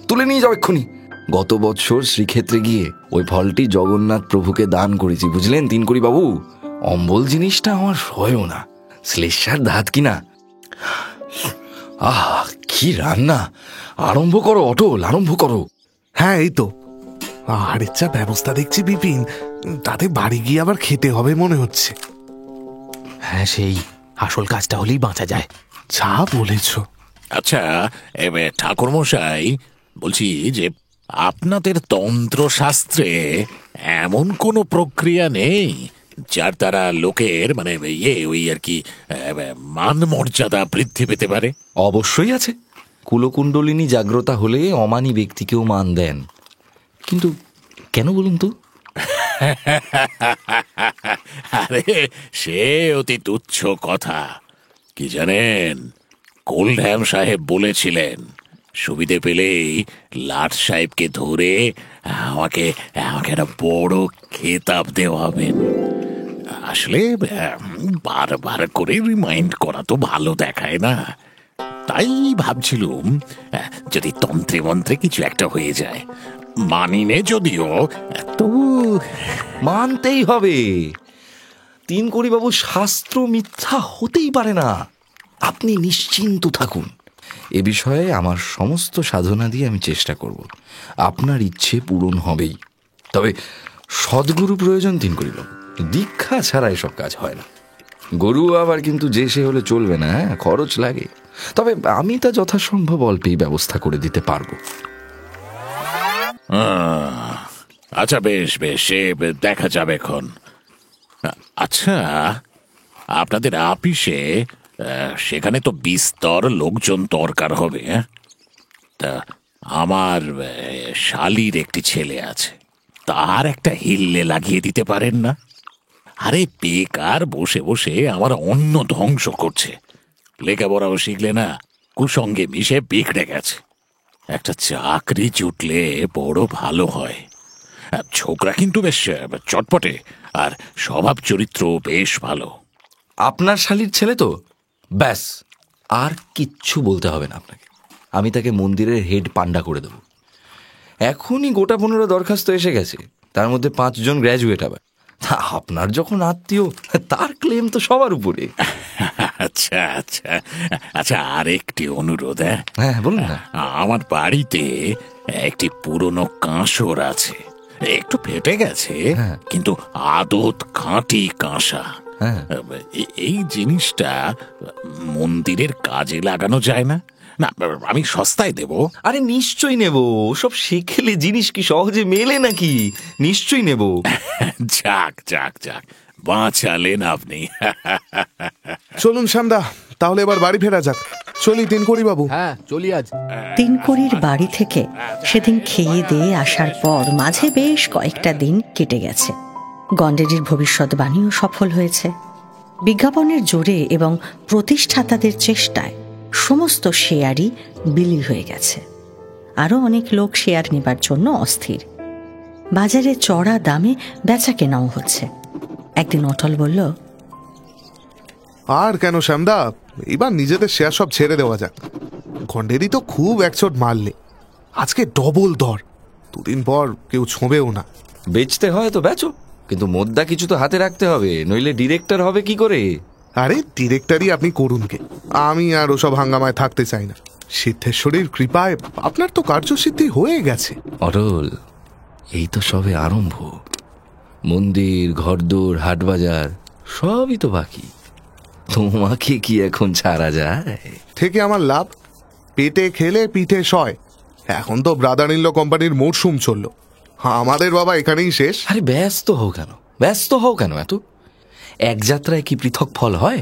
তুলে নিয়ে যাও এক্ষুনি। গত বৎসর শ্রীক্ষেত্রে গিয়ে ওই ফলটি জগন্নাথ প্রভুকে দান করেছি, বুঝলেন তিনকড়ি বাবু? অম্বল জিনিসটা আমার সয়ও না, শ্লেষার দাঁত কিনা। কি রান্না! আরম্ভ করো অটল, আরম্ভ করো। হ্যাঁ, এই তো। আর যা ব্যবস্থা দেখছি বিপিন, তাতে বাড়ি গিয়ে আবার খেতে হবে মনে হচ্ছে। হ্যাঁ, সেই আসল কাজটা হলেই বাঁচা যায়। যা বলেছ। আচ্ছা, ঠাকুর মশাই, বলছি যে আপনাদের তন্ত্রশাস্ত্রে এমন কোনো প্রক্রিয়া নেই যার দ্বারা লোকের মানে ওই আর কি মান মর্যাদা বৃদ্ধি পেতে পারে? অবশ্যই আছে। কুলকুণ্ডলিনী জাগ্রতা হলে অমানী ব্যক্তিকেও মান দেন। কিন্তু কেন বলুন তো? আরে সে অতি তুচ্ছ কথা। কি জানেন, কোল্ডহ্যাম সাহেব বলেছিলেন সুবিধে পেলেই লাট সাহেবকে ধরে আমাকে একটা বড় খেতাব দেওয়াবেন। আসলে বারবার করে রিমাইন্ড করা তো ভালো দেখায় না, তাই ভাবছিলুম যদি তন্ত্রে মন্ত্রে কিছু একটা হয়ে যায়। মানিনে যদিও, তবু মানতেই হবে। তিনকড়ি বাবু, শাস্ত্র মিথ্যা হতেই পারে না। আপনি নিশ্চিন্ত থাকুন। এ বিষয়ে আমার সমস্ত সাধনা দিয়ে আমি চেষ্টা করব, আপনার ইচ্ছে পূরণ হবেই। তবে সদ্গুরু প্রয়োজন তিনকড়ি বাবু, দীক্ষা ছাড়া এসব কাজ হয় না। গরু আবার কিন্তু যে সে হলে চলবে না, খরচ লাগে। তবে আমি তা যথাসম্ভব অল্পেই ব্যবস্থা করে দিতে পারবো। আচ্ছা, বেশ, সে দেখা যাবে এখন। আচ্ছা, আপনাদের আপিসে সেখানে তো বিস্তর লোকজন দরকার হবে। তা আমার শালির একটি ছেলে আছে, তার একটা হিল্লে লাগিয়ে দিতে পারেন না? আরে বেকার বসে বসে আমার অন্ন ধ্বংস করছে। লেখাপড়াও শিখলে না, কুসঙ্গে মিশে বিগড়ে গেছে। একটা চাকরি জুটলে বড় ভালো হয়। ছোকরা কিন্তু বেশ চটপটে, আর স্বভাব চরিত্র বেশ ভালো। আপনার শালির ছেলে তো, ব্যাস, আর কিচ্ছু বলতে হবে না আপনাকে। আমি তাকে মন্দিরের হেড পান্ডা করে দেব। এখনই গোটা 15 দরখাস্ত এসে গেছে, তার মধ্যে 5 জন গ্র্যাজুয়েট। আবার আপনার যখন আত্মীয়, তার ক্লেম তো সবার উপরে। আচ্ছা, আর একটি অনুরোধ। হ্যাঁ, বলুন না। আমার বাড়িতে একটি পুরনো কাঁসর আছে, একটু ফেটে গেছে, কিন্তু আদত খাঁটি কাঁসা। এই জিনিসটা মন্দিরের কাজে লাগানো যায় না? না, আমি সস্তায় দেব। আরে নিশ্চয়ই নেব। সব শেখেলে জিনিস কি সহজে মেলে নাকি? নিশ্চয়ই নেব। যাক, বাঁচালেন আপনি। চলুন শ্যামদা, তাহলে এবার বাড়ি ফেরা যাক। চলি তিনকড়ি বাবু। হ্যাঁ চলি আজ। তিনকড়ির বাড়ি থেকে সেদিন খেয়ে দিয়ে আসার পর মাঝে বেশ কয়েকটা দিন কেটে গেছে। গন্ডেরির ভবিষ্যৎবাণীও সফল হয়েছে। বিজ্ঞাপনের জোরে এবং প্রতিষ্ঠাতাদের চেষ্টায় সমস্ত শেয়ারই বিলি হয়ে গেছে। আরও অনেক লোক শেয়ার নেবার জন্য অস্থির। বাজারে চড়া দামে বেচা কেনাও হচ্ছে। একদিন অটল বলল, আর কেন শ্যামদা, এবার নিজেদের শেয়ার সব ছেড়ে দেওয়া যাক। গন্ডেরি তো খুব একচোট মারলে, আজকে ডবল দর। দুদিন পর কেউ ছোঁবেও না। বেচতে হয় তো বেচো, কিন্তু মোদ্দা কিছু তো হাতে রাখতে হবে, নইলে ডিরেক্টর হবে কি করে? আরে ডিরেক্টরই আপনি করুন কে, আমি আর ওসব হাঙ্গামায় থাকতে চাই না। সিদ্ধেশ্বরীর কৃপায় আপনার তো কার্যসিদ্ধি হয়ে গেছে। অটল, এই তো সবে আরম্ভ। মন্দির, ঘরদোর, হাটবাজার সবই তো বাকি। তোমাকে কি এখন ছাড়া যায়? থেকে আমার লাভ, পেটে খেলে পিঠে সয়। এখন তো ব্রাদার ইন ল কোম্পানির মরশুম চলল, আমাদের বাবা এখানেই শেষ। আরে ব্যস্ত হও কেন এত? এক যাত্রায় কি পৃথক ফল হয়?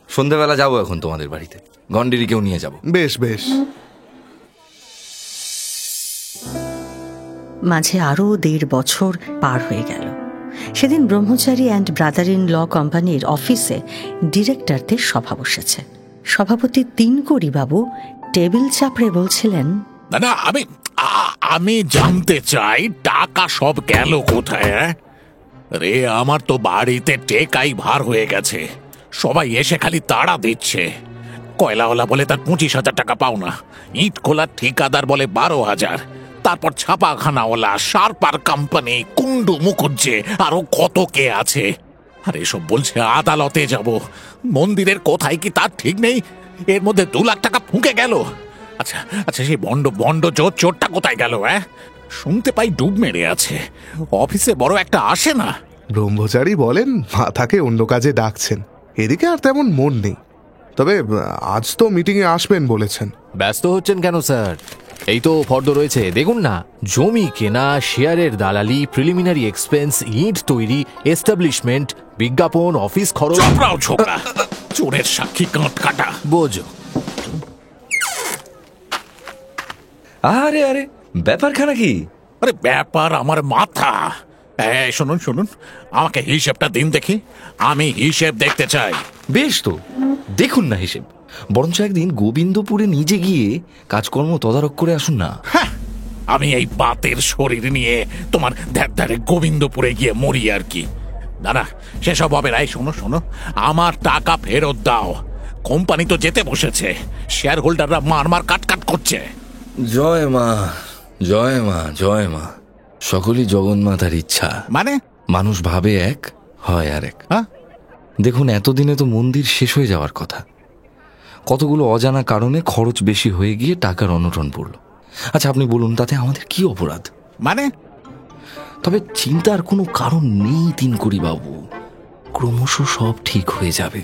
সন্ধ্যাবেলা যাবো এখন তোমাদের বাড়িতে, গন্ডেরিকেও নিয়ে যাব। বেশ বেশ। মাঝে আরও 1.5 বছর পার হয়ে গেল। সেদিন ব্রহ্মচারী অ্যান্ড ব্রাদার ইন ল কোম্পানির অফিসে ডিরেক্টরদের সভা বসেছে। সভাপতি তিনকড়ি বাবু টেবিল চাপড়ে বলছিলেন, না আমি জানতে চাই টাকা সব গেল কোথায়? রে আমার তো বাড়িতে টেকাই ভার হয়ে গেছে। সবাই এসে খালি তাড়া দিচ্ছে। কয়লাওয়ালা বলে তার 25,000 টাকা পাওনা, ইট খোলার ঠিকাদার বলে 12,000, তারপর ছাপাখানাওয়ালা, শার্পার কোম্পানি, কুন্ডু মুখুজ্জে, আরো কত কে আছে। আর এসব বলছে আদালতে যাব। মন্দিরের কোথায় কি তার ঠিক নেই, এর মধ্যে 2 লাখ টাকা ফুঁকে গেল। আচ্ছা সেই বন্ড চোরটা কোথায় গেল? শুনতে পাই ডুব মেরে আছে। অফিসে বড় একটা আসে না। ব্রহ্মচারী বলেন মাথাকে অন্য কাজে ডাকছেন, এদিকে আর তেমন মন নেই। তবে আজ তো মিটিংয়ে আসবেন বলেছেন। ব্যস্ত হচ্ছেন কেন স্যার? এই তো ফর্দ রয়েছে, দেখুন না। জমি কেনা, শেয়ারের দালালি, প্রিলিমিনারি এক্সপেন্স, ইট তৈরি, এস্টাবলিশমেন্ট, বিজ্ঞাপন, অফিস খরচ। ছোকরা চোরের সাক্ষী কাঁট কাটা। বোঝো। আরে ব্যাপারখানা কি? আরে ব্যাপার আমার মাথা। শুনুন, আমাকে হিসেবটা দিন দেখি। আমি হিসেব দেখতে চাই। বেশ তো, দেখুন না হিসেব। বরঞ্চ একদিন গোবিন্দপুরে নিজে গিয়ে কাজকর্ম তদারক করে আসুন না। আমি এই বাতের শরীর নিয়ে তোমার ধ্যারে গোবিন্দপুরে গিয়ে মরি আর কি? না সেসব হবে না। শোনো, আমার টাকা ফেরত দাও। কোম্পানি তো যেতে বসেছে, শেয়ার হোল্ডাররা মার কাট করছে। জয় মা, সকলই জগন্মাতার ইচ্ছা। মানে মানুষ ভাবে এক, হয় আর এক। দেখুন, এতদিনে তো মন্দির শেষ হয়ে যাওয়ার কথা। কতগুলো অজানা কারণে খরচ বেশি হয়ে গিয়ে টাকার অনটন পড়ল। আচ্ছা আপনি বলুন, তাতে আমাদের কি অপরাধ? মানে তবে চিন্তার কোনো কারণ নেই তিনকড়ি বাবু, ক্রমশ সব ঠিক হয়ে যাবে,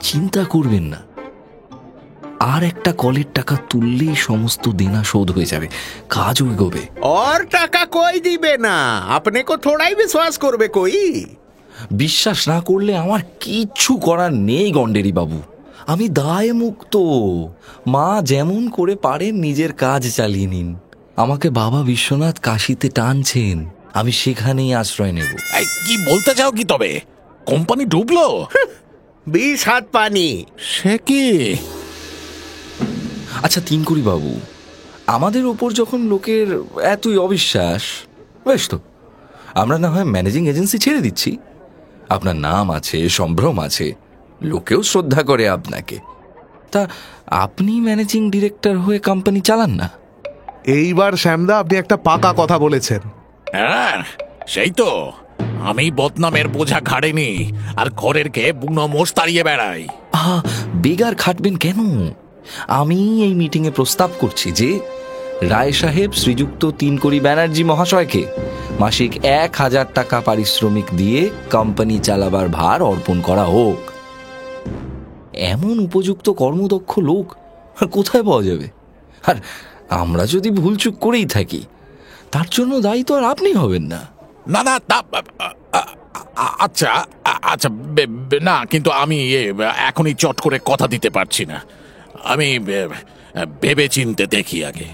চিন্তা করবেন না। আর একটা কলের টাকা তুললেই সমস্ত দেনা শোধ হয়ে যাবে, কাজও এগোবে। और টাকা কই দিবে না? আপনি কো থোড়াই বিশ্বাস করবে কই? বিশ্বাস না করলে আমার কিচ্ছু করার নেই গন্ডেরি বাবু, আমি দায় মুক্ত। মা যেমন করে পারেন নিজের কাজ চালিয়ে নিন। আমাকে বাবা বিশ্বনাথ কাশিতে টানছেন, আমি সেখানেই আশ্রয় নেব। কি বলতে চাও কি? তবে কোম্পানি ডুবলো? 20 হাত পানি। সে কি? আচ্ছা তিনকড়ি বাবু, আমাদের ওপর যখন লোকের এতই অবিশ্বাস, বেশ তো, আমরা না হয় ম্যানেজিং এজেন্সি ছেড়ে দিচ্ছি। আপনার নাম আছে, সম্ভ্রম আছে, লোকেও শ্রদ্ধা করে আপনাকে। তা আপনি ম্যানেজিং ডিরেক্টর হয়ে কোম্পানি চালান না? এইবার শ্যামদা আপনি একটা পাকা কথা বলেছেন। সেই তো, আমি বদনামের বোঝা ঘাড়েনি আর ঘরের খেয়ে বুনো মোষ তাড়িয়ে বেড়াই। বেগার খাটবেন কেন? আমি এই মিটিংয়ে প্রস্তাব করছি যে রায় সাহেব শ্রীযুক্ত তিনকড়ি ব্যানার্জি মহাশয়কে মাসিক 1,000 টাকা পারিশ্রমিক দিয়ে কোম্পানি চালাবার ভার অর্পণ করা হোক। এমন উপযুক্ত কর্মদক্ষ লোক কোথায় পাওয়া যাবে? আর আমরা যদি ভুলচুক করেই থাকি, তার জন্য দায়ী তো আর আপনি হবেন না। না আচ্ছা আচ্ছা, না কিন্তু আমি এখনই চট করে কথা দিতে পারছি না। আমি ভেবে চিনতে দেখি আগে।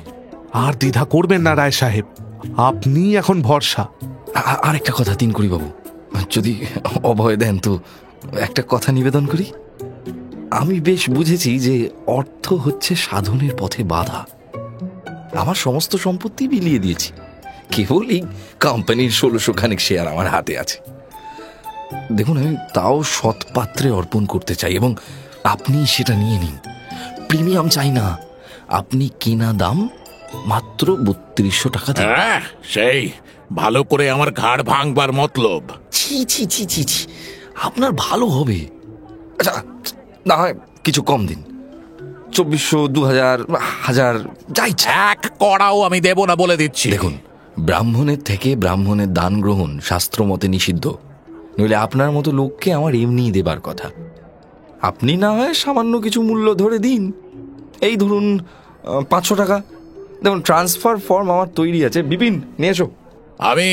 আর দ্বিধা করবেন না রায় সাহেব, আপনি এখন ভরসা। আরেকটা কথা তিনকড়ি বাবু, যদি অভয় দেন তো একটা কথা নিবেদন করি। আমি বেশ বুঝেছি যে অর্থ হচ্ছে সাধনের পথে বাধা। আমার সমস্ত সম্পত্তি বিলিয়ে দিয়েছি, কেবলই কোম্পানির 1600 খানিক শেয়ার আমার হাতে আছে। দেখুন, আমি তাও সৎ পাত্রে অর্পণ করতে চাই, এবং আপনি সেটা নিয়ে নিন। প্রিমিয়াম চাই না, আপনি কেনা দাম মাত্র 3200 টাকা দিন। সেই ভালো করে আমার ঘাড় ভাঙবার মতলব। ছি ছি ছি ছি ছি, আপনার ভালো হবে। আচ্ছা, না হয় কিছু কম দিন, 2400, 2000, 1000 যাই। এক কড়াও আমি দেব না বলে দিচ্ছি। দেখুন, ব্রাহ্মণের থেকে ব্রাহ্মণের দান গ্রহণ শাস্ত্র মতে নিষিদ্ধ, নইলে আপনার মতো লোককে আমার এমনিই দেবার কথা। আপনি না হয় সামান্য কিছু মূল্য ধরে দিন, এই ধরুন 500 টাকা। দেখুন, ট্রান্সফার ফর্ম আমার তৈরি আছে। বিপিন, নিয়ে এসো। আমি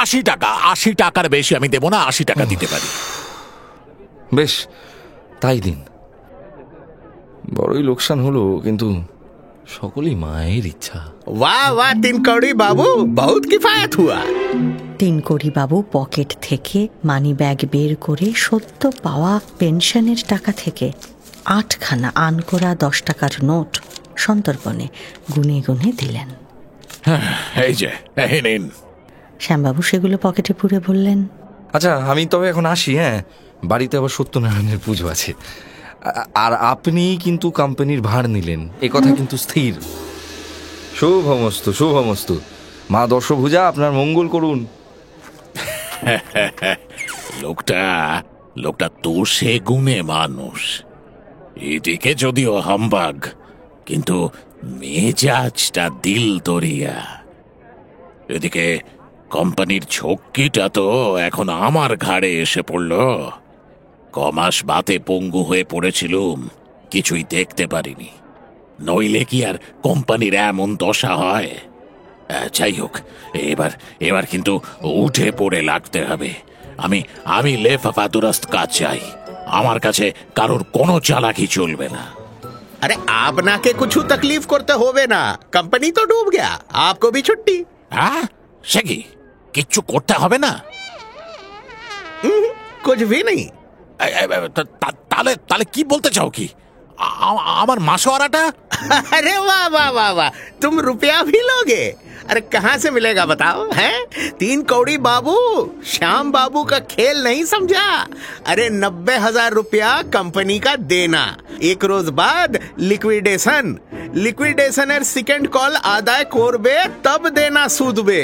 80 টাকা, 80 টাকার বেশি আমি দেব না। 80 টাকা দিতে পারি। বেশ, তাই দিন। বড়ই লোকসান হলো, কিন্তু সকলেই মায়ের ইচ্ছা। वाह वाह तिनकौड़ी बाबू, बहुत किफायत हुआ। তিনকড়িবাবু পকেট থেকে মানি ব্যাগ বের করে সদ্য পাওয়া পেনশনের টাকা থেকে 8খানা আনকোরা 10 টাকার নোট সন্তর্পণে গুনে গুনে দিলেন। এই যে, এই নিন। শ্যামবাবু সেগুলো পকেটে পুরে বললেন, আচ্ছা, আমি তবে এখন আসি। হ্যাঁ, বাড়িতে আবার সত্যনারায়ণের পুজো আছে। আর আপনি কিন্তু কোম্পানির ভার নিলেন, এ কথা কিন্তু স্থির। শুভমস্তু, শুভমস্তু। মা দশভুজা আপনার মঙ্গল করুন। লোকটা তো সে গুণে মানুষ। এদিকে যদিও হাম্বাগ, কিন্তু মেজাজটা দিল দরিয়া। এদিকে কোম্পানির ঝক্কিটা তো এখন আমার ঘাড়ে এসে পড়ল। কমাস বাতে পঙ্গু হয়ে পড়েছিলুম, কিছুই দেখতে পারিনি। নইলে কি আর কোম্পানির এমন দশা হয়? যাই হোক, এবার কিন্তু উঠে পড়ে লাগতে হবে। আমি লেফাফা দুরস্ত কাজ চাই। আমার কাছে কারোর কোনো চালাকি চলবে না। अरे आपनाके कुछ तकलीफ करते होवे ना, कंपनी तो डूब गया, आपको भी छुट्टी। হ্যাঁ, সে কি কিচ্ছু করতে হবে না? कुछ भी नहीं। তাহলে কি বলতে চাও? কি আমার মাসোয়ারাটা? अरे वाह वाह वाह वाह, तुम रुपया भी लोगे? अरे कहाँ से मिलेगा बताओ? हैं? तिनकौड़ी बाबू, श्याम बाबू का खेल नहीं समझा? अरे 90,000 रुपया कंपनी का देना, एक रोज बाद লিকুইডেশনের সেকেন্ড কল আদায় করবে, তব দেনা সুদবে।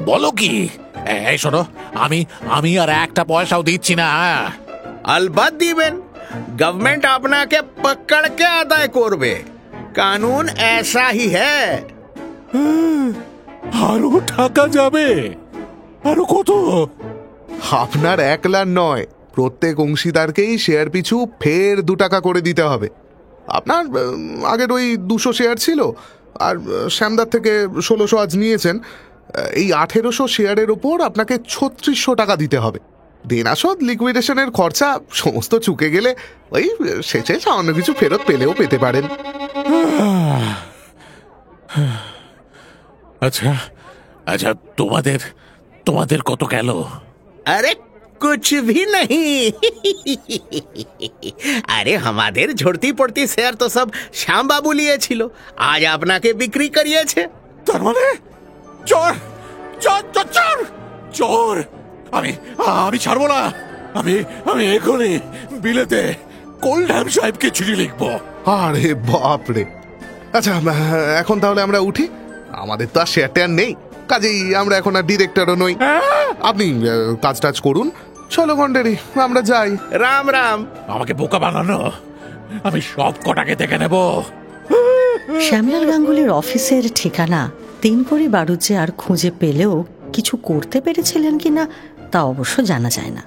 বলো কি? এই শোনো, আমি আর একটা পয়সাও দিচ্ছি না। अलबत দিবেন, गवर्नमेंट আপনাকে पकड़ के আদায় করবে। कानून ऐसा ही है। আরো টাকা যাবে? আরো কত? আপনার একলার নয়, প্রত্যেক অংশীদারকেই শেয়ার পিছু ফের 2 টাকা করে দিতে হবে। আপনার আগের ওই 200 শেয়ার ছিল, আর শ্যামদার থেকে 1600 আজ নিয়েছেন। এই 1800 শেয়ারের ওপর আপনাকে 3600 টাকা দিতে হবে। দেনাশোধ, লিকুইডেশনের খরচা সমস্ত চুকে গেলে ওই শেষে সামান্য কিছু ফেরত পেলেও পেতে পারেন। আচ্ছা আচ্ছা, তোমাদের কত গেল? अरे कुछ भी नहीं। अरे हमारे झड़ती पड़ती शेयर तो सब श्याम बाबू लिए छिलो, आज আপনাকে বিক্রি করিয়েছে। তার মানে চোর চোর চোর চোর চোর! আমি ছাড়বো না। আমি এখনই বিলেতে কোলড্যাম সাহেবকে চিঠি লিখবো। আরে বাপরে! আচ্ছা, এখন তাহলে আমরা উঠি, আমাদের তো আর শেয়ার টেয়ার নেই, কাজেই আমরা এখন আর ডিরেক্টরও নই। আপনি কাজ টাজ করুন, চলো গন্ডারি, আমরা যাই। রাম রাম। আমাকে বোকা বানানো, আমি সব কটাকে দেখে নেব। শ্যামলাল গাঙ্গুলির অফিসের ঠিকানা তিনকড়ি বাড়ুজ্জে আর খুঁজে পেলেও কিছু করতে পেরেছিলেন কিনা তা অবশ্য জানা যায় না।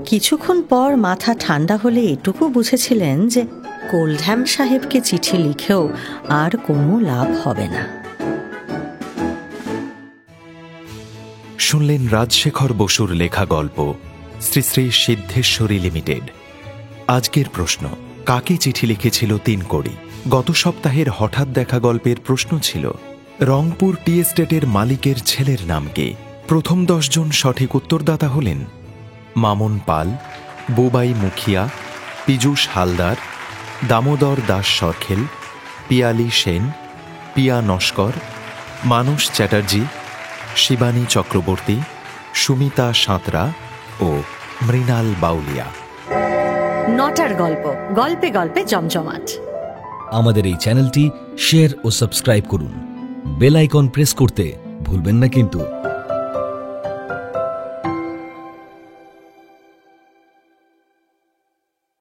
কিছুক্ষণ পর মাথা ঠান্ডা হলে এটুকু বুঝেছিলেন যে কোলড্যাম সাহেবকে চিঠি লিখেও আর কোনো লাভ হবে না। শুনলেন রাজশেখর বসুর লেখা গল্প শ্রী শ্রী সিদ্ধেশ্বরী লিমিটেড। আজকের প্রশ্ন, কাকে চিঠি লিখেছিল 3 কড়ি? গত সপ্তাহের হঠাৎ দেখা গল্পের প্রশ্ন ছিল রংপুর টি এস্টেটের মালিকের ছেলের নাম কে? প্রথম 10 জন সঠিক উত্তরদাতা হলেন মামুন পাল, বুবাই মুখিয়া, পীযূষ হালদার, দামোদর দাস সরখেল, পিয়ালি সেন, পিয়া নস্কর, মানস চ্যাটার্জি, শিবানী চক্রবর্তী, সুমিতা সাঁতরা ও মৃণাল বাউলিয়া। 9টার গল্প, গল্পে গল্পে জমজমাট। আমাদের এই চ্যানেলটি শেয়ার ও সাবস্ক্রাইব করুন। বেল আইকন প্রেস করতে ভুলবেন না কিন্তু।